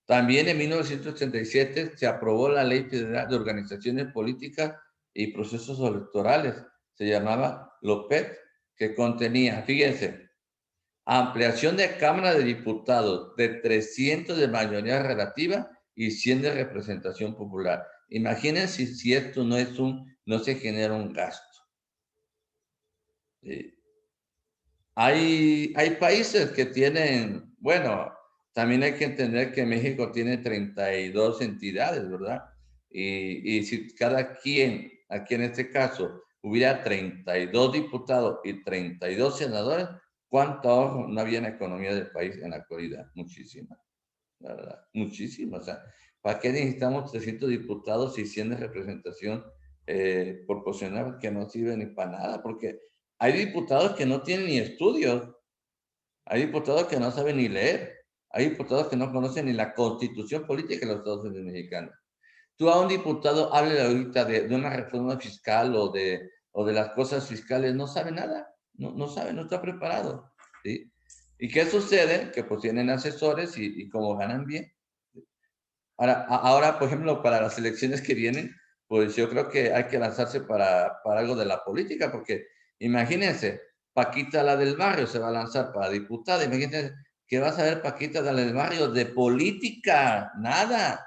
También en 1987 se aprobó la Ley Federal de Organizaciones Políticas y Procesos Electorales, se llamaba LOPET, que contenía, fíjense, ampliación de Cámara de Diputados de 300 de mayoría relativa y 100 de representación popular. Imagínense si esto no se genera un gasto. Hay países que tienen, bueno, también hay que entender que México tiene 32 entidades, ¿verdad? Y si cada quien, aquí en este caso, hubiera 32 diputados y 32 senadores, ¿cuánto ahorro no había en la economía del país en la actualidad? Muchísima, la verdad, muchísima. O sea, ¿para qué necesitamos 300 diputados y 100 de representación proporcional que no sirve ni para nada? Porque hay diputados que no tienen ni estudios, hay diputados que no saben ni leer. Hay diputados que no conocen ni la constitución política de los Estados Unidos mexicanos. Tú a un diputado, háblale ahorita de una reforma fiscal o de las cosas fiscales, no sabe nada, no sabe, no está preparado. ¿Sí? ¿Y qué sucede? Que pues tienen asesores y como ganan bien. Ahora, por ejemplo, para las elecciones que vienen, pues yo creo que hay que lanzarse para algo de la política, porque imagínense, Paquita la del barrio se va a lanzar para diputada, imagínense que va a saber Paquita la del barrio de política, nada.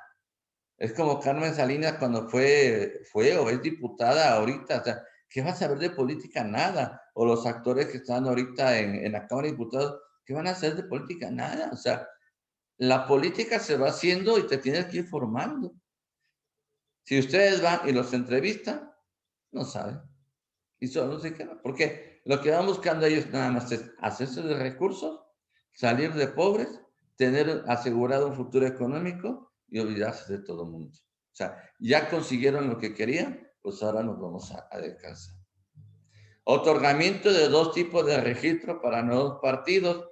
Es como Carmen Salinas cuando fue o es diputada ahorita, o sea, ¿qué va a saber de política? Nada. O los actores que están ahorita en la Cámara de Diputados, ¿qué van a hacer de política? Nada. O sea, la política se va haciendo y te tienes que ir formando. Si ustedes van y los entrevistan, no saben. Y solo se quedan. Porque lo que van buscando ellos nada más es hacerse de recursos, salir de pobres, tener asegurado un futuro económico y olvidarse de todo el mundo. O sea, ya consiguieron lo que querían, pues ahora nos vamos a descansar. Otorgamiento de 2 tipos de registro para nuevos partidos,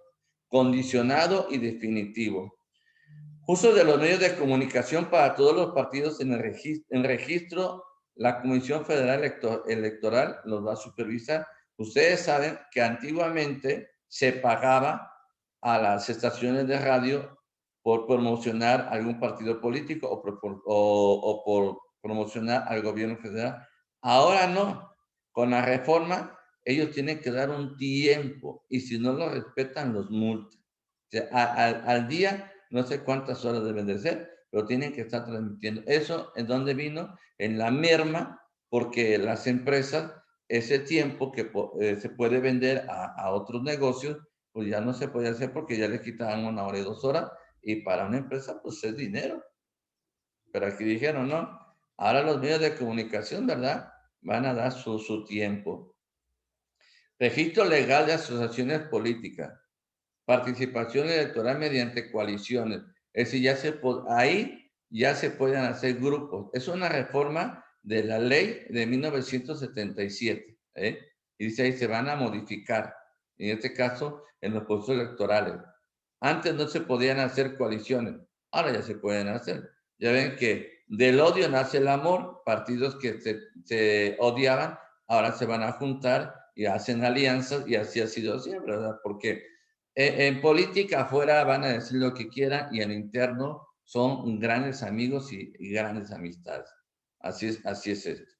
condicionado y definitivo. Uso de los medios de comunicación para todos los partidos en registro, la Comisión Federal Electoral los va a supervisar. Ustedes saben que antiguamente se pagaba a las estaciones de radio por promocionar algún partido político o por promocionar al gobierno federal. Ahora no. Con la reforma, ellos tienen que dar un tiempo y si no lo respetan, los multan. O sea, al día no sé cuántas horas deben de ser, pero tienen que estar transmitiendo. ¿Eso en dónde vino? En la merma, porque las empresas, ese tiempo que se puede vender a otros negocios, pues ya no se puede hacer porque ya le quitaban 1 hora y 2 horas, y para una empresa, pues es dinero. Pero aquí dijeron, no, ahora los medios de comunicación, ¿verdad? Van a dar su tiempo. Registro legal de asociaciones políticas. Participación electoral mediante coaliciones. Es decir, ahí ya se pueden hacer grupos. Es una reforma de la ley de 1977. Y dice ahí se van a modificar. En este caso, en los procesos electorales. Antes no se podían hacer coaliciones. Ahora ya se pueden hacer. Ya ven que del odio nace el amor. Partidos que se odiaban, ahora se van a juntar y hacen alianzas y así ha sido siempre, ¿verdad? Porque en política afuera van a decir lo que quieran y en interno son grandes amigos y grandes amistades. Así es esto.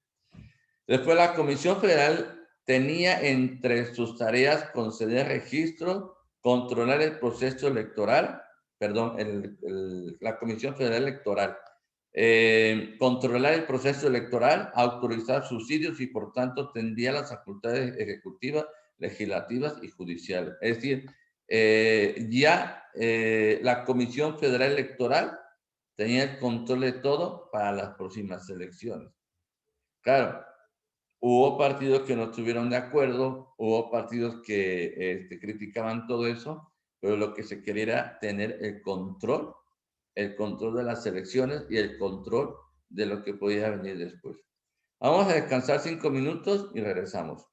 Después la Comisión Federal tenía entre sus tareas conceder registro, controlar el proceso electoral, perdón, la Comisión Federal Electoral, controlar el proceso electoral, autorizar subsidios y por tanto tendría las facultades ejecutivas, legislativas y judiciales. Es decir, la Comisión Federal Electoral tenía el control de todo para las próximas elecciones. Claro, hubo partidos que no estuvieron de acuerdo, hubo partidos que criticaban todo eso, pero lo que se quería era tener el control de las elecciones y el control de lo que podía venir después. Vamos a descansar 5 minutos y regresamos.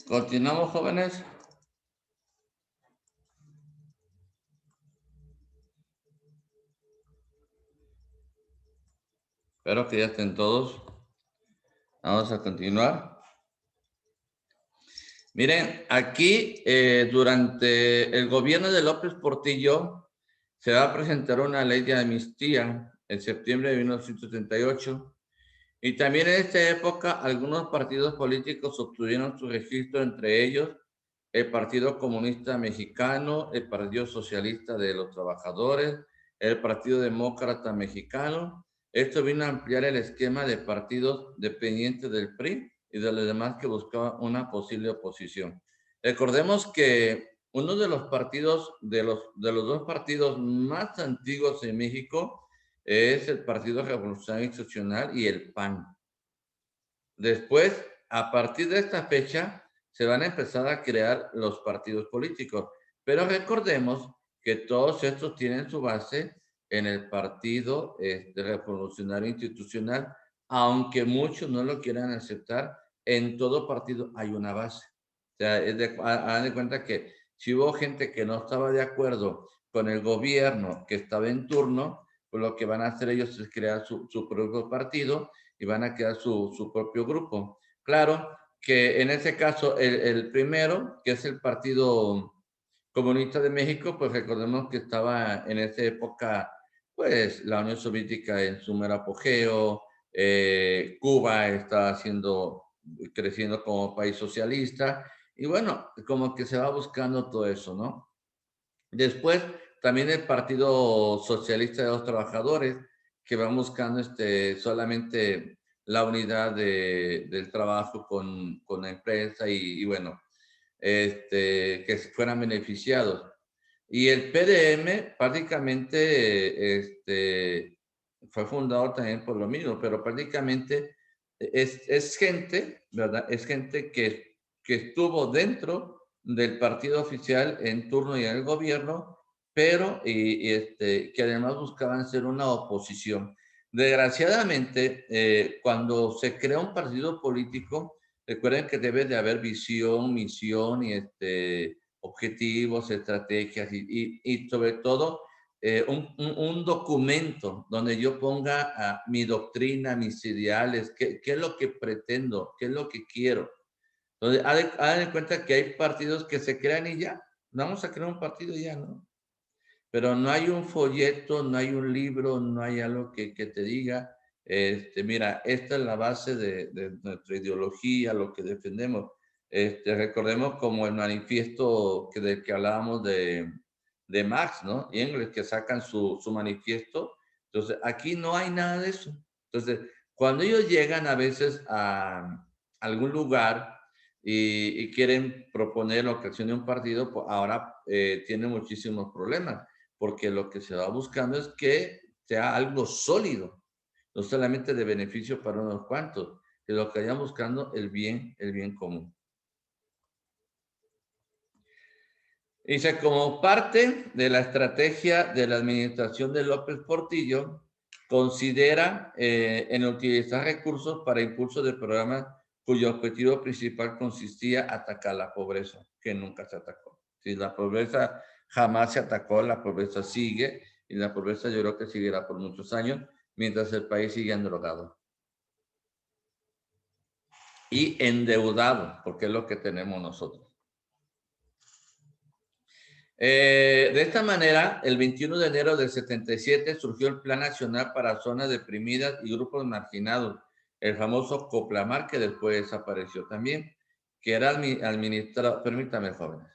Continuamos, jóvenes. Espero que ya estén todos. Vamos a continuar. Miren, aquí durante el gobierno de López Portillo se va a presentar una ley de amnistía en septiembre de 1978. Y también en esta época algunos partidos políticos obtuvieron su registro, entre ellos el Partido Comunista Mexicano, el Partido Socialista de los Trabajadores, el Partido Demócrata Mexicano. Esto vino a ampliar el esquema de partidos dependientes del PRI y de los demás que buscaban una posible oposición. Recordemos que uno de los partidos, de los dos partidos más antiguos en México, es el Partido Revolucionario Institucional y el PAN. Después, a partir de esta fecha, se van a empezar a crear los partidos políticos. Pero recordemos que todos estos tienen su base en el Partido Revolucionario Institucional, aunque muchos no lo quieran aceptar, en todo partido hay una base. O sea, hagan de cuenta que si hubo gente que no estaba de acuerdo con el gobierno que estaba en turno, pues lo que van a hacer ellos es crear su propio partido y van a crear su propio grupo. Claro que en ese caso el primero, que es el Partido Comunista de México, pues recordemos que estaba en esa época, pues la Unión Soviética en su mero apogeo, Cuba estaba creciendo como país socialista, y bueno, como que se va buscando todo eso, ¿no? Después, también el Partido Socialista de los Trabajadores, que va buscando solamente la unidad del trabajo con la empresa y bueno, que fueran beneficiados. Y el PDM prácticamente fue fundado también por lo mismo, pero prácticamente es gente, ¿verdad? Es gente que estuvo dentro del partido oficial en turno y en el gobierno, pero que además buscaban ser una oposición. Desgraciadamente, cuando se crea un partido político, recuerden que debe de haber visión, misión y objetivos, estrategias y sobre todo un documento donde yo ponga mi doctrina, mis ideales, qué es lo que pretendo, qué es lo que quiero. Entonces, hagan en cuenta que hay partidos que se crean y ya, vamos a crear un partido y ya, ¿no? Pero no hay un folleto, no hay un libro, no hay algo que te diga, mira, esta es la base de nuestra ideología, lo que defendemos. Recordemos como el manifiesto del que hablábamos de Marx, ¿no? Y Engels, que sacan su manifiesto. Entonces, aquí no hay nada de eso. Entonces, cuando ellos llegan a veces a algún lugar y quieren proponer la creación de un partido, pues ahora tienen muchísimos problemas porque lo que se va buscando es que sea algo sólido, no solamente de beneficio para unos cuantos, que lo que vayan buscando el bien común. Dice, como parte de la estrategia de la administración de López Portillo, considera en utilizar recursos para impulso de programas cuyo objetivo principal consistía atacar la pobreza, que nunca se atacó. Si la pobreza jamás se atacó, la pobreza sigue, y la pobreza yo creo que seguirá por muchos años, mientras el país sigue endrogado. Y endeudado, porque es lo que tenemos nosotros. De esta manera, el 21 de enero del 77 surgió el Plan Nacional para Zonas Deprimidas y Grupos Marginados, el famoso Coplamar, que después desapareció también, que era administrado, permítame, jóvenes.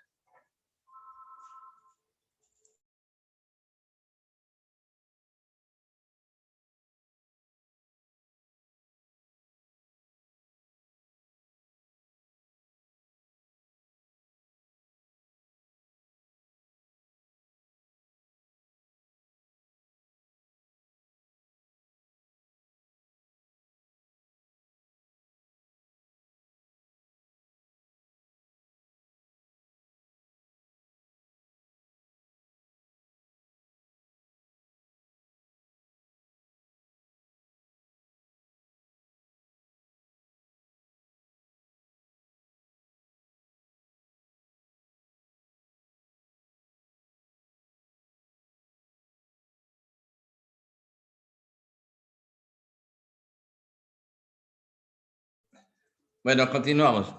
Bueno, continuamos.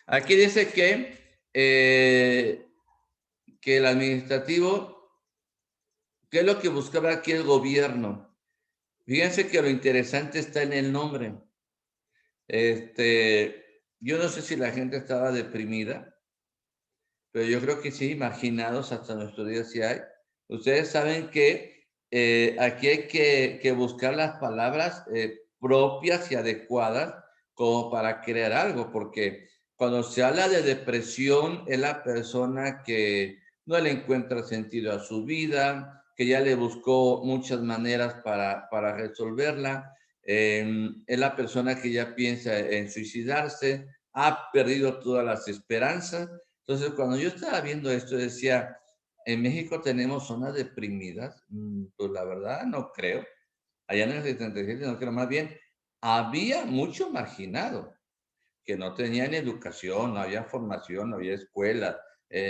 Aquí dice que el administrativo, ¿qué es lo que buscaba aquí el gobierno? Fíjense que lo interesante está en el nombre. Yo no sé si la gente estaba deprimida, pero yo creo que sí, imaginados hasta nuestros días sí hay. Ustedes saben que aquí hay que buscar las palabras propias y adecuadas como para crear algo, porque cuando se habla de depresión es la persona que no le encuentra sentido a su vida, que ya le buscó muchas maneras para resolverla, es la persona que ya piensa en suicidarse, ha perdido todas las esperanzas. Entonces, cuando yo estaba viendo esto, decía, en México tenemos zonas deprimidas. Pues la verdad no creo. Allá en el 77 no creo, más bien había mucho marginado que no tenían educación, no había formación, no había escuela,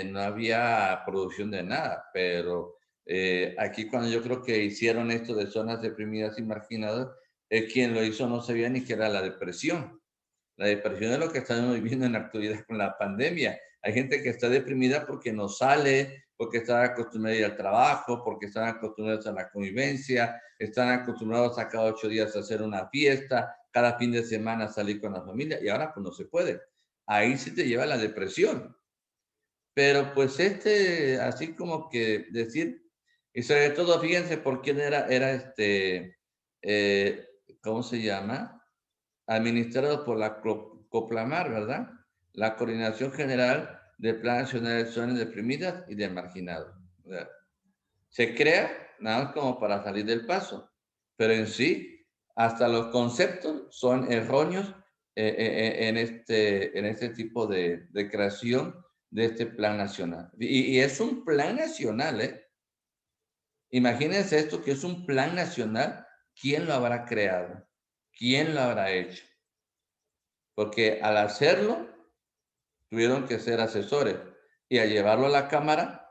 no había producción de nada. Pero aquí cuando yo creo que hicieron esto de zonas deprimidas y marginadas, quien lo hizo no sabía ni qué era la depresión. La depresión es lo que estamos viviendo en la actualidad con la pandemia. Hay gente que está deprimida porque no sale, porque están acostumbrados a ir al trabajo, porque están acostumbrados a la convivencia, están acostumbrados a cada 8 días a hacer una fiesta, cada fin de semana salir con la familia, y ahora pues no se puede. Ahí sí te lleva la depresión. Pero pues así como que decir, y sobre todo fíjense por quién era ¿cómo se llama? Administrado por la COPLAMAR, ¿verdad? La Coordinación General del Plan Nacional de Zonas Deprimidas y de Marginados. ¿Verdad? Se crea nada más como para salir del paso, pero en sí, hasta los conceptos son erróneos en este tipo de creación de este plan nacional. Y es un plan nacional, ¿eh? Imagínense esto, que es un plan nacional. ¿Quién lo habrá creado? ¿Quién lo habrá hecho? Porque al hacerlo, tuvieron que ser asesores. Y al llevarlo a la Cámara,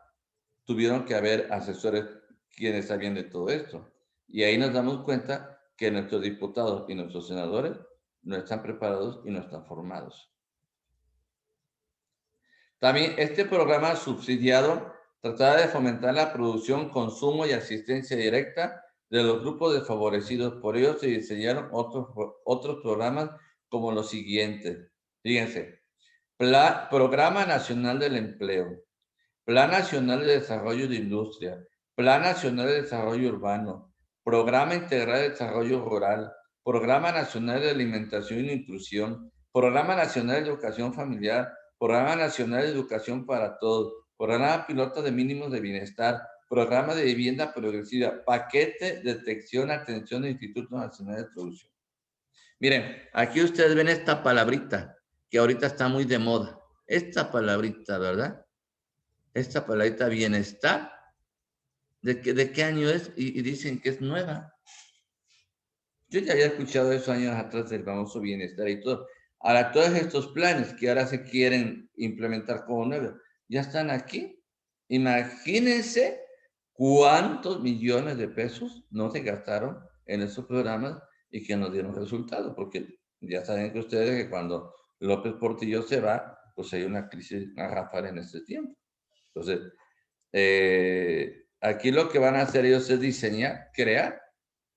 tuvieron que haber asesores quién está bien de todo esto. Y ahí nos damos cuenta que nuestros diputados y nuestros senadores no están preparados y no están formados. También este programa subsidiado trataba de fomentar la producción, consumo y asistencia directa de los grupos desfavorecidos. Por ello se diseñaron otros programas como los siguientes. Fíjense, Programa Nacional del Empleo, Plan Nacional de Desarrollo de Industria, Plan Nacional de Desarrollo Urbano, Programa Integral de Desarrollo Rural, Programa Nacional de Alimentación y Nutrición, Programa Nacional de Educación Familiar, Programa Nacional de Educación para Todos, Programa Piloto de Mínimos de Bienestar, Programa de Vivienda Progresiva, Paquete de Detección, Atención del Instituto Nacional de Producción. Miren, aquí ustedes ven esta palabrita que ahorita está muy de moda. Esta palabrita, ¿verdad? Esta palabrita bienestar, ¿de qué año es? Y dicen que es nueva. Yo ya había escuchado eso años atrás del famoso bienestar y todo. Ahora, todos estos planes que ahora se quieren implementar como nuevos, ya están aquí. Imagínense cuántos millones de pesos no se gastaron en esos programas y que no dieron resultado, porque ya saben que ustedes que cuando López Portillo se va, pues hay una crisis garrafal en este tiempo. Entonces, aquí lo que van a hacer ellos es diseñar, crear.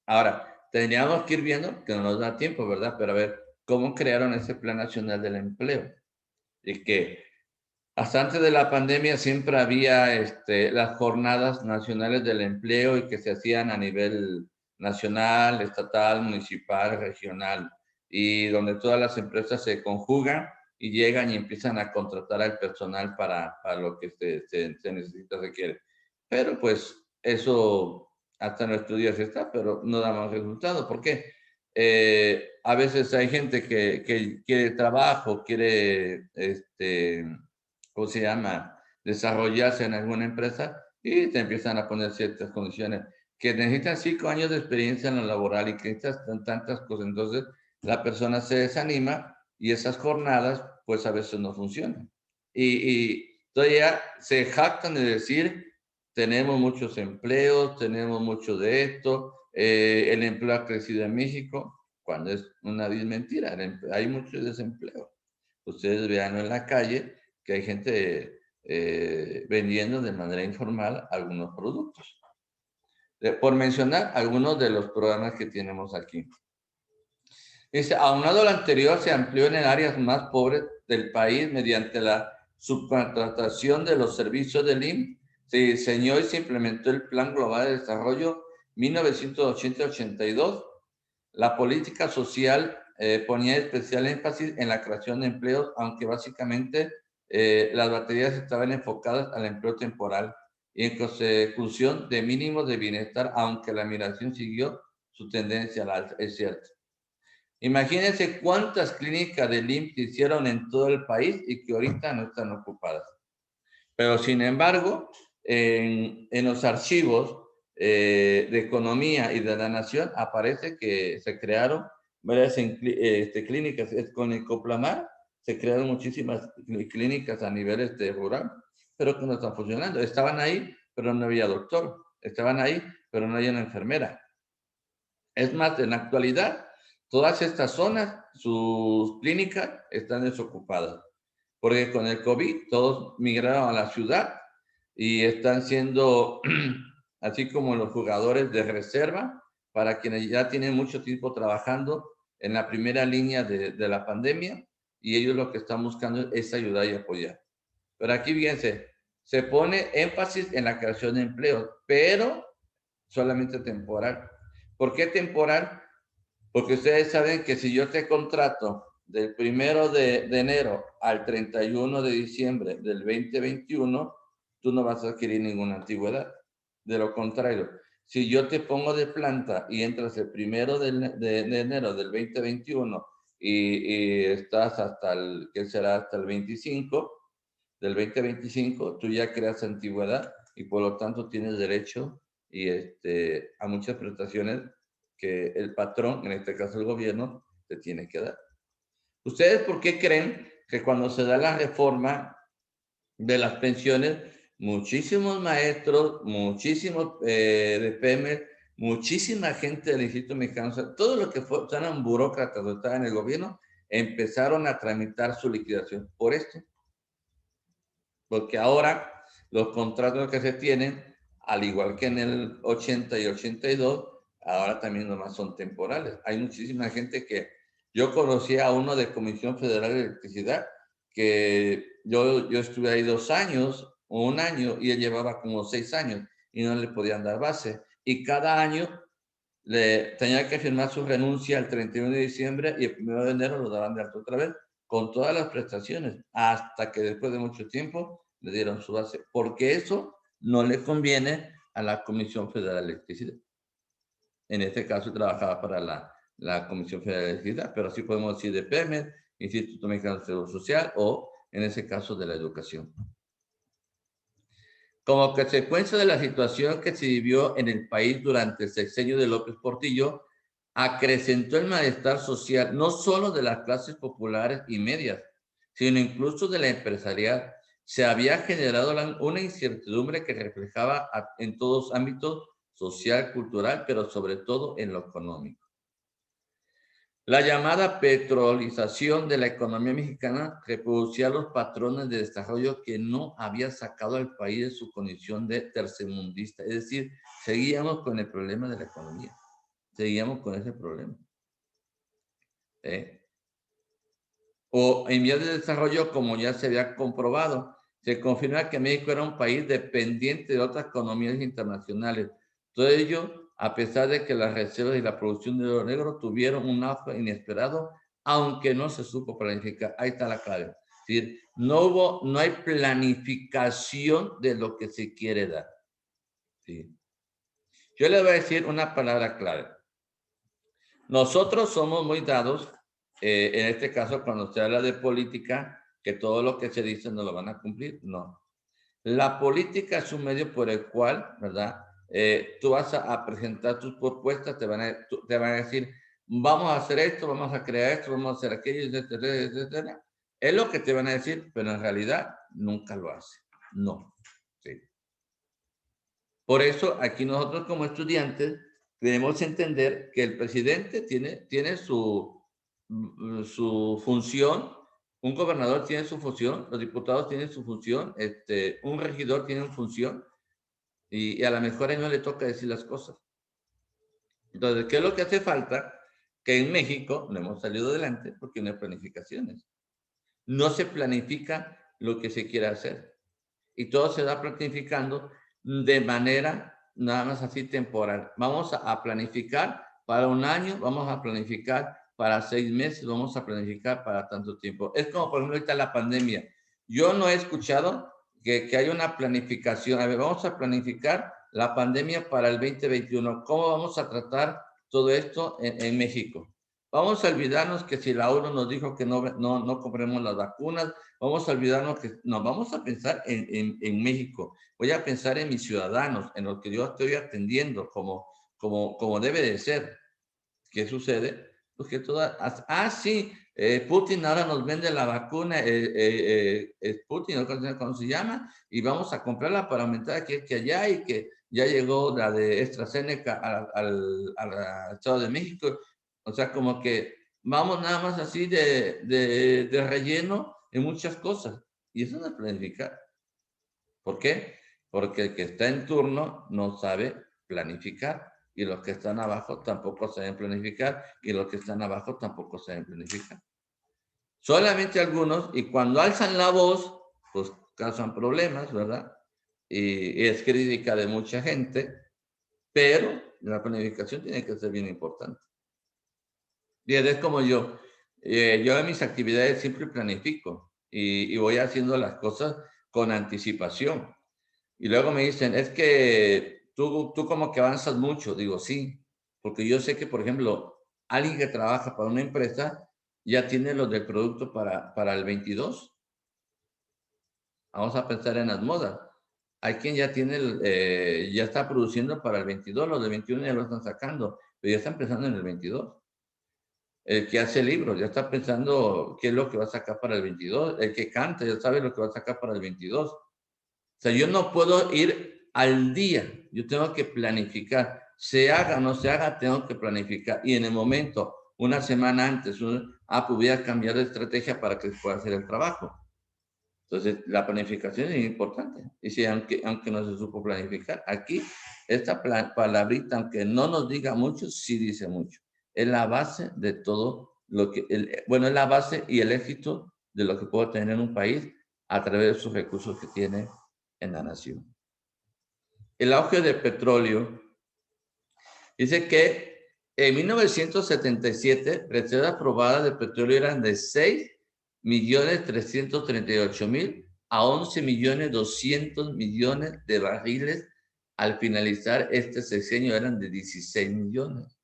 Ahora, tendríamos que ir viendo, que no nos da tiempo, ¿verdad? Pero a ver, ¿cómo crearon ese Plan Nacional del Empleo? Y que hasta antes de la pandemia siempre había las jornadas nacionales del empleo y que se hacían a nivel nacional, estatal, municipal, regional, y donde todas las empresas se conjugan y llegan y empiezan a contratar al personal para lo que se necesita, se quiere. Pero pues eso hasta nuestros días está, pero no da más resultado. ¿Por qué? A veces hay gente que quiere trabajo, quiere ¿cómo se llama? Desarrollarse en alguna empresa y te empiezan a poner ciertas condiciones que necesitan 5 años de experiencia en lo laboral y que necesitan tantas cosas. Entonces, la persona se desanima y esas jornadas, pues a veces no funcionan. Y todavía se jactan de decir, tenemos muchos empleos, tenemos mucho de esto, el empleo ha crecido en México, cuando es una vil mentira, hay mucho desempleo. Ustedes vean en la calle que hay gente vendiendo de manera informal algunos productos. Por mencionar algunos de los programas que tenemos aquí. Dice, aunado a lo anterior, se amplió en áreas más pobres del país mediante la subcontratación de los servicios del IMSS. Se diseñó y se implementó el Plan Global de Desarrollo 1980-82. La política social ponía especial énfasis en la creación de empleos, aunque básicamente las baterías estaban enfocadas al empleo temporal y en consecución de mínimos de bienestar, aunque la migración siguió su tendencia al alza, es cierto. Imagínense cuántas clínicas del IMSS hicieron en todo el país y que ahorita no están ocupadas. Pero sin embargo, en los archivos de economía y de la nación aparece que se crearon varias clínicas con el Coplamar, se crearon muchísimas clínicas a nivel rural, pero que no están funcionando. Estaban ahí, pero no había doctor. Estaban ahí, pero no había una enfermera. Es más, en la actualidad, todas estas zonas, sus clínicas están desocupadas, porque con el COVID todos migraron a la ciudad y están siendo, así como los jugadores de reserva, para quienes ya tienen mucho tiempo trabajando en la primera línea de la pandemia, y ellos lo que están buscando es ayudar y apoyar. Pero aquí, fíjense, se pone énfasis en la creación de empleos, pero solamente temporal. ¿Por qué temporal? Porque ustedes saben que si yo te contrato del 1 de enero al 31 de diciembre del 2021, tú no vas a adquirir ninguna antigüedad. De lo contrario, si yo te pongo de planta y entras el 1 de enero del 2021 y estás hasta el, ¿qué será? Hasta el 25 del 2025, tú ya creas antigüedad y por lo tanto tienes derecho a muchas prestaciones que el patrón, en este caso el gobierno, te tiene que dar. ¿Ustedes por qué creen que cuando se da la reforma de las pensiones, muchísimos maestros, muchísimos de PEMER, muchísima gente del Instituto Mexicano, o sea, todo lo que eran burócratas o estaban en el gobierno, empezaron a tramitar su liquidación por esto. Porque ahora los contratos que se tienen, al igual que en el 80 y 82, ahora también nomás son temporales. Hay muchísima gente que... Yo conocí a uno de Comisión Federal de Electricidad, que yo estuve ahí 2 años o 1 año, y él llevaba como 6 años y no le podían dar base. Y cada año le tenía que firmar su renuncia el 31 de diciembre y el 1 de enero lo daban de alta otra vez, con todas las prestaciones, hasta que después de mucho tiempo le dieron su base, porque eso no le conviene a la Comisión Federal de Electricidad. En este caso trabajaba para la Comisión Federal de Electricidad, pero así podemos decir de PEMED, Instituto Mexicano de Seguro Social, o en ese caso de la educación. Como consecuencia de la situación que se vivió en el país durante el sexenio de López Portillo, acrecentó el malestar social no solo de las clases populares y medias, sino incluso de la empresarial. Se había generado una incertidumbre que reflejaba en todos ámbitos social, cultural, pero sobre todo en lo económico. La llamada petrolización de la economía mexicana reproducía los patrones de desarrollo que no había sacado al país de su condición de tercermundista. Es decir, seguíamos con el problema de la economía. Seguíamos con ese problema. O en vías de desarrollo, como ya se había comprobado, se confirma que México era un país dependiente de otras economías internacionales. Todo ello a pesar de que las reservas y la producción de oro negro tuvieron un auge inesperado, aunque no se supo planificar. Ahí está la clave. Es decir, no hay planificación de lo que se quiere dar. ¿Sí? Yo les voy a decir una palabra clave. Nosotros somos muy dados, en este caso, cuando se habla de política, que todo lo que se dice no lo van a cumplir. No. La política es un medio por el cual, ¿verdad? Tú vas a presentar tus propuestas, te van a decir, vamos a hacer esto, vamos a crear esto, vamos a hacer aquello, etcétera, etcétera. Es lo que te van a decir, pero en realidad nunca lo hace. No. Sí. Por eso, aquí nosotros como estudiantes debemos entender que el presidente tiene su función, un gobernador tiene su función, los diputados tienen su función, un regidor tiene una función, y a lo mejor a él no le toca decir las cosas. Entonces, ¿qué es lo que hace falta? Que en México no hemos salido adelante porque no hay planificaciones. No se planifica lo que se quiere hacer. Y todo se va planificando de manera nada más así temporal. Vamos a planificar para 1 año, vamos a planificar para 6 meses, vamos a planificar para tanto tiempo. Es como, por ejemplo, ahorita la pandemia. Yo no he escuchado que haya una planificación. A ver, vamos a planificar la pandemia para el 2021. ¿Cómo vamos a tratar todo esto en México? Vamos a olvidarnos que si la ONU nos dijo que no compremos las vacunas, vamos a olvidarnos que no, vamos a pensar en México. Voy a pensar en mis ciudadanos, en lo que yo estoy atendiendo como debe de ser. ¿Qué sucede? Pues que sí, Putin ahora nos vende la vacuna, Putin, ¿cómo se llama? Y vamos a comprarla para aumentar aquí que allá, y que ya llegó la de AstraZeneca al Estado de México. O sea, como que vamos nada más así de relleno en muchas cosas. Y eso no es planificar. ¿Por qué? Porque el que está en turno no sabe planificar, y los que están abajo tampoco saben planificar, y los que están abajo tampoco saben planificar. Solamente algunos, y cuando alzan la voz, pues causan problemas, ¿verdad? Y es crítica de mucha gente, pero la planificación tiene que ser bien importante. Y es como yo en mis actividades siempre planifico, y voy haciendo las cosas con anticipación. Y luego me dicen, es que tú como que avanzas mucho. Digo, sí, porque yo sé que, por ejemplo, alguien que trabaja para una empresa ya tiene los del producto para el 22. Vamos a pensar en las modas. Hay quien ya tiene, ya está produciendo para el 22, los del 21 ya lo están sacando, pero ya están pensando en el 22. El que hace libros ya está pensando qué es lo que va a sacar para el 22. El que canta ya sabe lo que va a sacar para el 22. O sea, yo no puedo ir al día, yo tengo que planificar. Se haga o no se haga, tengo que planificar. Y en el momento, una semana antes, pues voy a cambiar de estrategia para que pueda hacer el trabajo. Entonces, la planificación es importante. Y si, aunque no se supo planificar, aquí esta palabrita, aunque no nos diga mucho, sí dice mucho. Es la base de todo lo que, bueno, es la base y el éxito de lo que puede tener un país a través de sus recursos que tiene en la nación. El auge del petróleo dice que en 1977, reservas probadas de petróleo eran de 6.338.000 a 11.200.000.000 de barriles. Al finalizar este sexenio eran de 16 millones.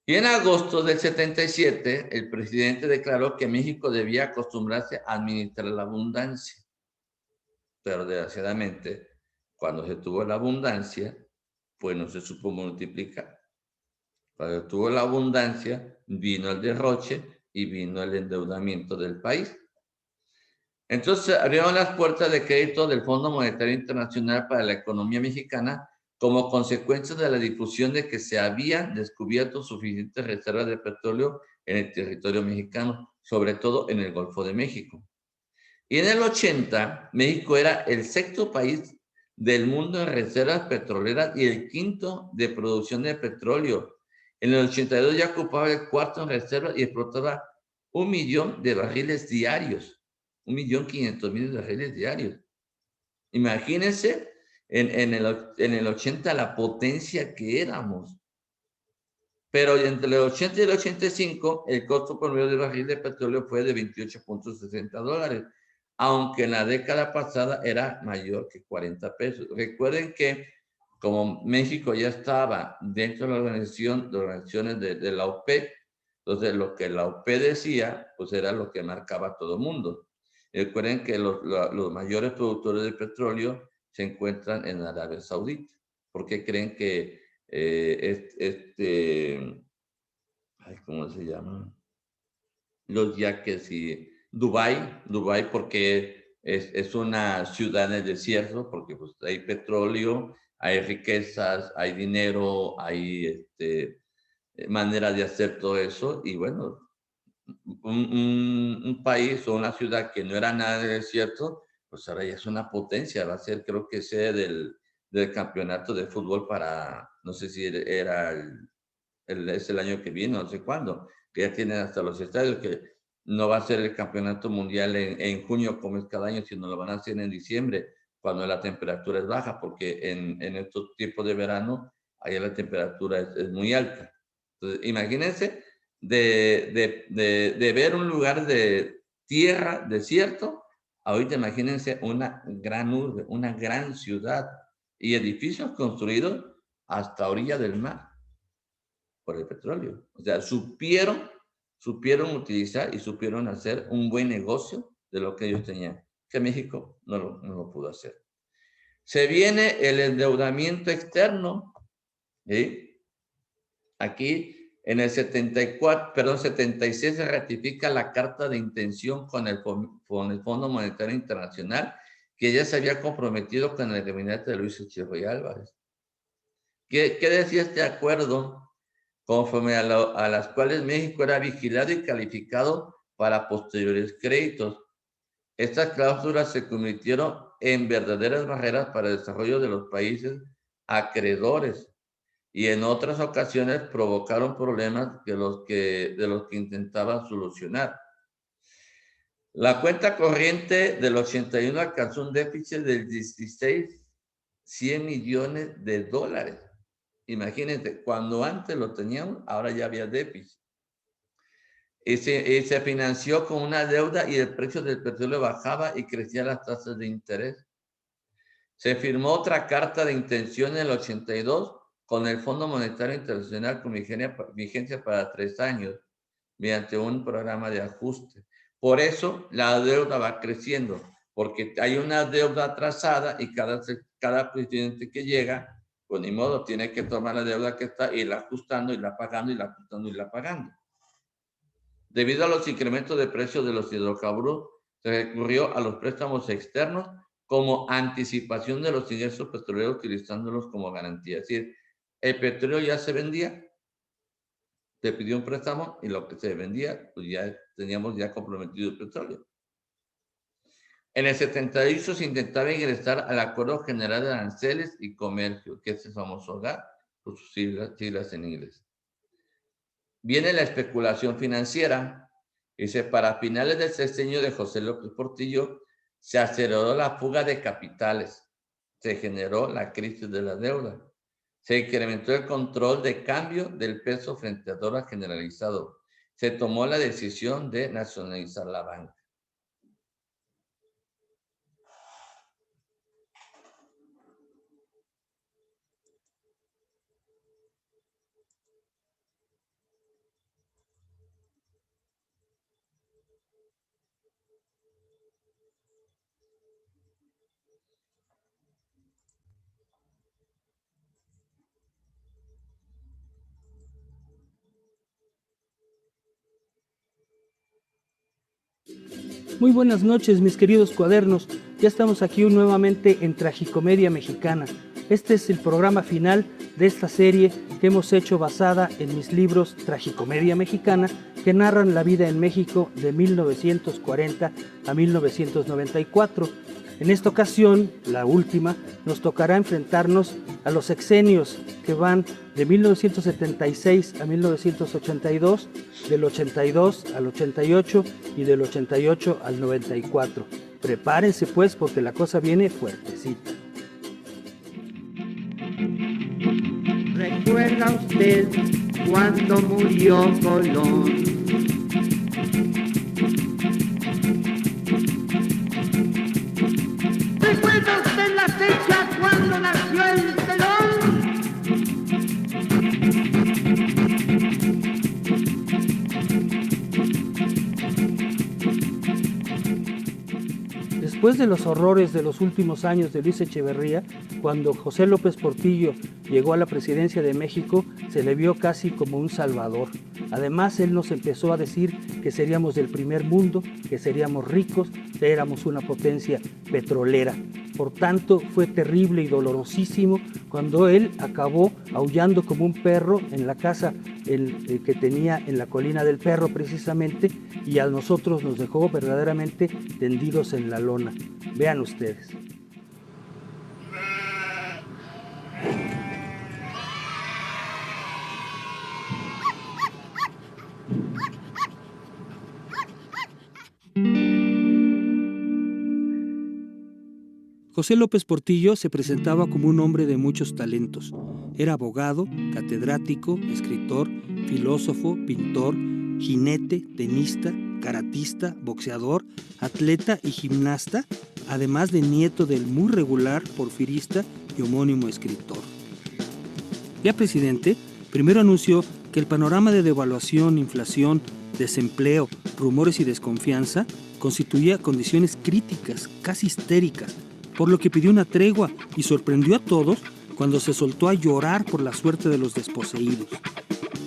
Y en agosto del 77, el presidente declaró que México debía acostumbrarse a administrar la abundancia. Pero desgraciadamente, cuando se tuvo la abundancia, pues no se supo multiplicar. Cuando tuvo la abundancia, vino el derroche y vino el endeudamiento del país. Entonces abrieron las puertas de crédito del Fondo Monetario Internacional para la economía mexicana como consecuencia de la difusión de que se habían descubierto suficientes reservas de petróleo en el territorio mexicano, sobre todo en el Golfo de México. Y en el 80, México era el sexto país del mundo en reservas petroleras y el quinto de producción de petróleo. En el 82 ya ocupaba el cuarto en reservas y explotaba 1 millón de barriles diarios. 1.500.000 barriles diarios. Imagínense en el 80 la potencia que éramos. Pero entre el 80 y el 85, el costo promedio del barril de petróleo fue de $28.60, aunque en la década pasada era mayor que 40 pesos. Recuerden que como México ya estaba dentro de la organización de organizaciones de la OPEP, entonces lo que la OPEP decía, pues era lo que marcaba todo el mundo. Recuerden que los mayores productores de petróleo se encuentran en Arabia Saudita. ¿Por qué creen que ¿cómo se llama? Los yaques y Dubái porque es una ciudad en el desierto, porque pues hay petróleo, hay riquezas, hay dinero, hay manera de hacer todo eso. Y bueno, un país o una ciudad que no era nada de desierto, pues ahora ya es una potencia, va a ser creo que sede del campeonato de fútbol para, no sé si era es el año que viene, no sé cuándo, que ya tienen hasta los estadios, que no va a ser el campeonato mundial en junio como es cada año, sino lo van a hacer en diciembre, cuando la temperatura es baja, porque en estos tiempos de verano, allá la temperatura es muy alta. Entonces, imagínense de ver un lugar de tierra, desierto, ahorita imagínense una gran urbe, una gran ciudad y edificios construidos hasta orilla del mar por el petróleo. O sea, supieron utilizar y supieron hacer un buen negocio de lo que ellos tenían, que México no lo pudo hacer. Se viene el endeudamiento externo, ¿sí? Aquí en el 76 se ratifica la carta de intención con el Fondo Monetario Internacional, que ya se había comprometido con el gabinete de Luis Echeverría Álvarez. ¿Qué decía este acuerdo? Conforme a las cuales México era vigilado y calificado para posteriores créditos. Estas cláusulas se convirtieron en verdaderas barreras para el desarrollo de los países acreedores y en otras ocasiones provocaron problemas de los que intentaban solucionar. La cuenta corriente del 81 alcanzó un déficit del 100 millones de dólares. Imagínense, cuando antes lo teníamos, ahora ya había déficit. Y se financió con una deuda y el precio del petróleo bajaba y crecían las tasas de interés. Se firmó otra carta de intención en el 82 con el Fondo Monetario Internacional con vigencia para 3 años, mediante un programa de ajuste. Por eso la deuda va creciendo, porque hay una deuda atrasada y cada presidente que llega, pues ni modo, tiene que tomar la deuda que está y irla ajustando, irla pagando, irla ajustando, irla pagando. Debido a los incrementos de precios de los hidrocarburos, se recurrió a los préstamos externos como anticipación de los ingresos petroleros utilizándolos como garantía. Es decir, el petróleo ya se vendía, te pidió un préstamo y lo que se vendía, pues ya teníamos ya comprometido el petróleo. En el 78 se intentaba ingresar al Acuerdo General de Aranceles y Comercio, que es el famoso GATT, por sus siglas en inglés. Viene la especulación financiera. Dice, para finales del sexenio de José López Portillo, se aceleró la fuga de capitales. Se generó la crisis de la deuda. Se incrementó el control de cambio del peso frente al dólar generalizado. Se tomó la decisión de nacionalizar la banca. Muy buenas noches, mis queridos cuadernos. Ya estamos aquí nuevamente en Tragicomedia Mexicana. Este es el programa final de esta serie que hemos hecho basada en mis libros Tragicomedia Mexicana, que narran la vida en México de 1940 a 1994. En esta ocasión, la última, nos tocará enfrentarnos a los sexenios que van de 1976 a 1982, del 82 al 88 y del 88 al 94. Prepárense pues porque la cosa viene fuertecita. ¿Recuerda usted cuando murió Colón? ¿Recuerda usted la fecha cuando nació el telón? Después de los horrores de los últimos años de Luis Echeverría, cuando José López Portillo llegó a la presidencia de México, se le vio casi como un salvador. Además, él nos empezó a decir que seríamos del primer mundo, que seríamos ricos, que éramos una potencia petrolera. Por tanto, fue terrible y dolorosísimo cuando él acabó aullando como un perro en la casa que tenía en la Colina del Perro precisamente, y a nosotros nos dejó verdaderamente tendidos en la lona. Vean ustedes. José López Portillo se presentaba como un hombre de muchos talentos. Era abogado, catedrático, escritor, filósofo, pintor, jinete, tenista, karatista, boxeador, atleta y gimnasta, además de nieto del muy regular porfirista y homónimo escritor. Ya presidente, primero anunció que el panorama de devaluación, inflación, desempleo, rumores y desconfianza constituía condiciones críticas, casi histéricas, por lo que pidió una tregua y sorprendió a todos cuando se soltó a llorar por la suerte de los desposeídos.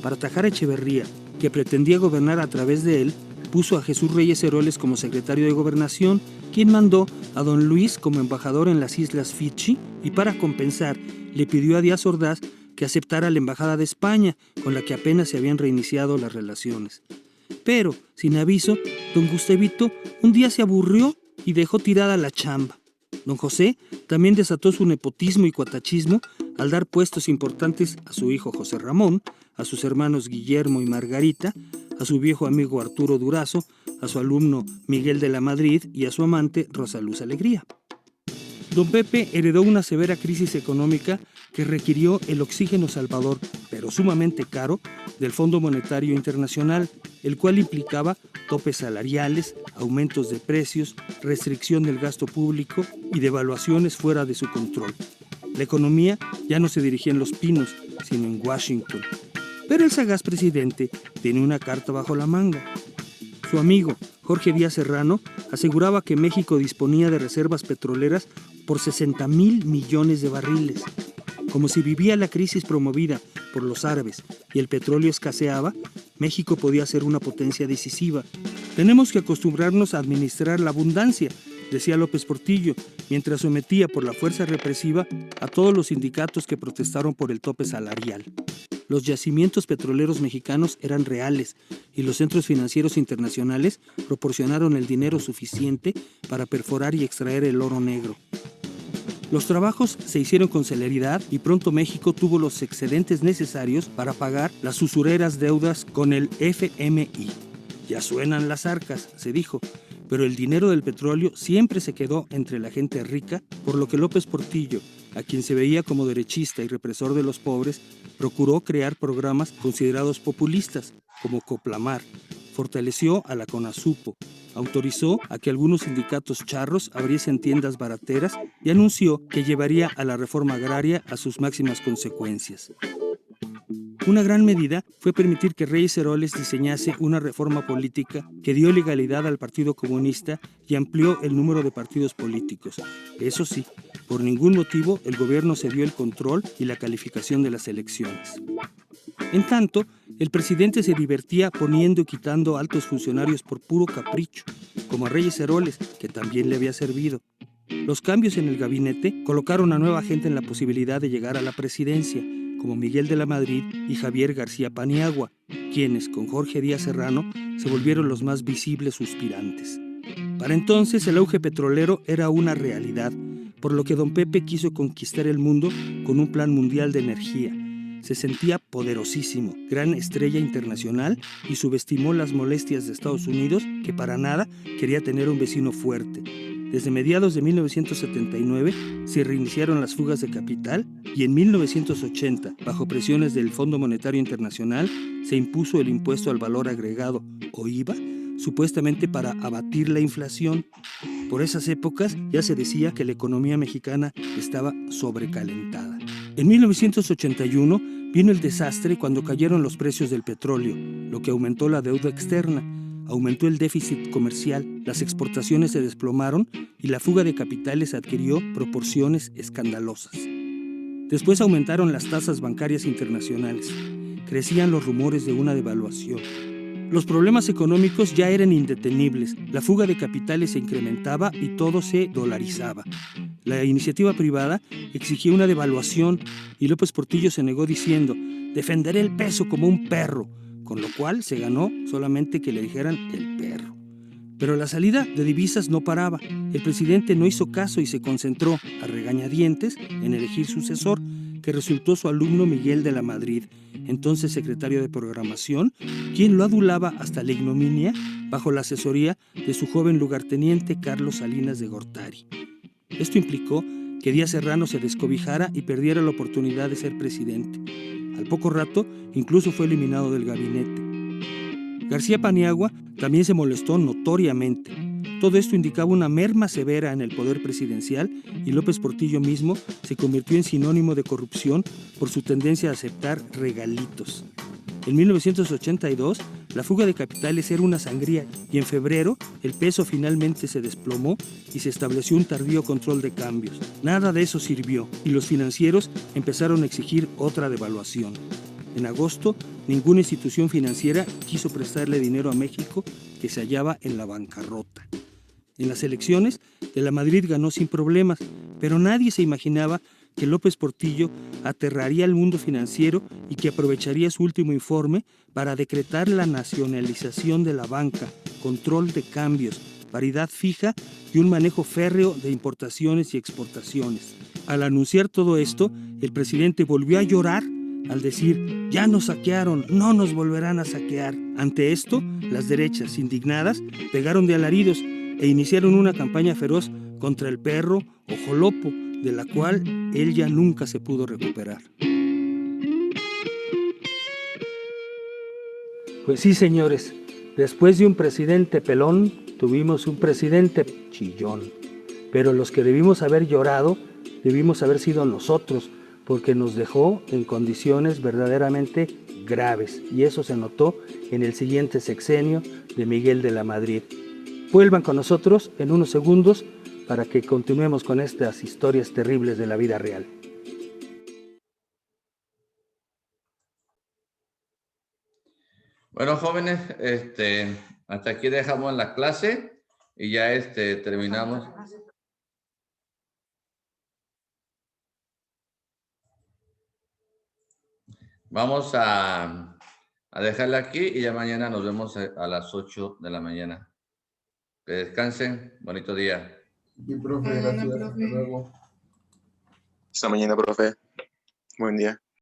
Para atajar a Echeverría, que pretendía gobernar a través de él, puso a Jesús Reyes Heroles como secretario de Gobernación, quien mandó a don Luis como embajador en las Islas Fidji, y para compensar le pidió a Díaz Ordaz que aceptara la embajada de España, con la que apenas se habían reiniciado las relaciones. Pero, sin aviso, don Gustavito un día se aburrió y dejó tirada la chamba. Don José también desató su nepotismo y cuatachismo al dar puestos importantes a su hijo José Ramón, a sus hermanos Guillermo y Margarita, a su viejo amigo Arturo Durazo, a su alumno Miguel de la Madrid y a su amante Rosa Luz Alegría. Don Pepe heredó una severa crisis económica que requirió el oxígeno salvador, pero sumamente caro, del Fondo Monetario Internacional, el cual implicaba topes salariales, aumentos de precios, restricción del gasto público y devaluaciones fuera de su control. La economía ya no se dirigía en Los Pinos, sino en Washington. Pero el sagaz presidente tenía una carta bajo la manga. Su amigo, Jorge Díaz Serrano, aseguraba que México disponía de reservas petroleras por 60,000 millones de barriles. Como si vivía la crisis promovida por los árabes y el petróleo escaseaba, México podía ser una potencia decisiva. Tenemos que acostumbrarnos a administrar la abundancia, decía López Portillo, mientras sometía por la fuerza represiva a todos los sindicatos que protestaron por el tope salarial. Los yacimientos petroleros mexicanos eran reales y los centros financieros internacionales proporcionaron el dinero suficiente para perforar y extraer el oro negro. Los trabajos se hicieron con celeridad y pronto México tuvo los excedentes necesarios para pagar las usureras deudas con el FMI. Ya suenan las arcas, se dijo, pero el dinero del petróleo siempre se quedó entre la gente rica, por lo que López Portillo, a quien se veía como derechista y represor de los pobres, procuró crear programas considerados populistas, como Coplamar, fortaleció a la CONASUPO, autorizó a que algunos sindicatos charros abriesen tiendas barateras y anunció que llevaría a la reforma agraria a sus máximas consecuencias. Una gran medida fue permitir que Reyes Heroles diseñase una reforma política que dio legalidad al Partido Comunista y amplió el número de partidos políticos. Eso sí, por ningún motivo el gobierno cedió el control y la calificación de las elecciones. En tanto, el presidente se divertía poniendo y quitando altos funcionarios por puro capricho, como a Reyes Heroles, que también le había servido. Los cambios en el gabinete colocaron a nueva gente en la posibilidad de llegar a la presidencia, como Miguel de la Madrid y Javier García Paniagua, quienes, con Jorge Díaz Serrano, se volvieron los más visibles suspirantes. Para entonces el auge petrolero era una realidad, por lo que don Pepe quiso conquistar el mundo con un plan mundial de energía. Se sentía poderosísimo, gran estrella internacional, y subestimó las molestias de Estados Unidos, que para nada quería tener un vecino fuerte. Desde mediados de 1979 se reiniciaron las fugas de capital y en 1980, bajo presiones del Fondo Monetario Internacional, se impuso el impuesto al valor agregado, o IVA, supuestamente para abatir la inflación. Por esas épocas ya se decía que la economía mexicana estaba sobrecalentada. En 1981 vino el desastre cuando cayeron los precios del petróleo, lo que aumentó la deuda externa. Aumentó el déficit comercial, las exportaciones se desplomaron y la fuga de capitales adquirió proporciones escandalosas. Después aumentaron las tasas bancarias internacionales. Crecían los rumores de una devaluación. Los problemas económicos ya eran indetenibles. La fuga de capitales se incrementaba y todo se dolarizaba. La iniciativa privada exigía una devaluación y López Portillo se negó diciendo: «Defenderé el peso como un perro», con lo cual se ganó solamente que le dijeran el perro. Pero la salida de divisas no paraba. El presidente no hizo caso y se concentró, a regañadientes, en elegir sucesor, que resultó su alumno Miguel de la Madrid, entonces secretario de Programación, quien lo adulaba hasta la ignominia bajo la asesoría de su joven lugarteniente Carlos Salinas de Gortari. Esto implicó que Díaz Serrano se descobijara y perdiera la oportunidad de ser presidente. Al poco rato, incluso fue eliminado del gabinete. García Paniagua también se molestó notoriamente. Todo esto indicaba una merma severa en el poder presidencial y López Portillo mismo se convirtió en sinónimo de corrupción por su tendencia a aceptar regalitos. En 1982, la fuga de capitales era una sangría y en febrero el peso finalmente se desplomó y se estableció un tardío control de cambios. Nada de eso sirvió y los financieros empezaron a exigir otra devaluación. En agosto, ninguna institución financiera quiso prestarle dinero a México, que se hallaba en la bancarrota. En las elecciones, de la Madrid ganó sin problemas, pero nadie se imaginaba que López Portillo aterraría al mundo financiero y que aprovecharía su último informe para decretar la nacionalización de la banca, control de cambios, paridad fija y un manejo férreo de importaciones y exportaciones. Al anunciar todo esto, el presidente volvió a llorar al decir: «Ya nos saquearon, no nos volverán a saquear». Ante esto, las derechas, indignadas, pegaron de alaridos e iniciaron una campaña feroz contra el perro Ojolopo, de la cual él ya nunca se pudo recuperar. Pues sí, señores, después de un presidente pelón, tuvimos un presidente chillón. Pero los que debimos haber llorado, debimos haber sido nosotros, porque nos dejó en condiciones verdaderamente graves. Y eso se notó en el siguiente sexenio de Miguel de la Madrid. Vuelvan con nosotros en unos segundos para que continuemos con estas historias terribles de la vida real. Bueno, jóvenes, hasta aquí dejamos la clase. Y ya terminamos. Vamos a dejarla aquí y ya mañana nos vemos a las 8 de la mañana. Que descansen. Bonito día. Y profe, gracias. Hasta luego. Hasta mañana, profe. Buen día.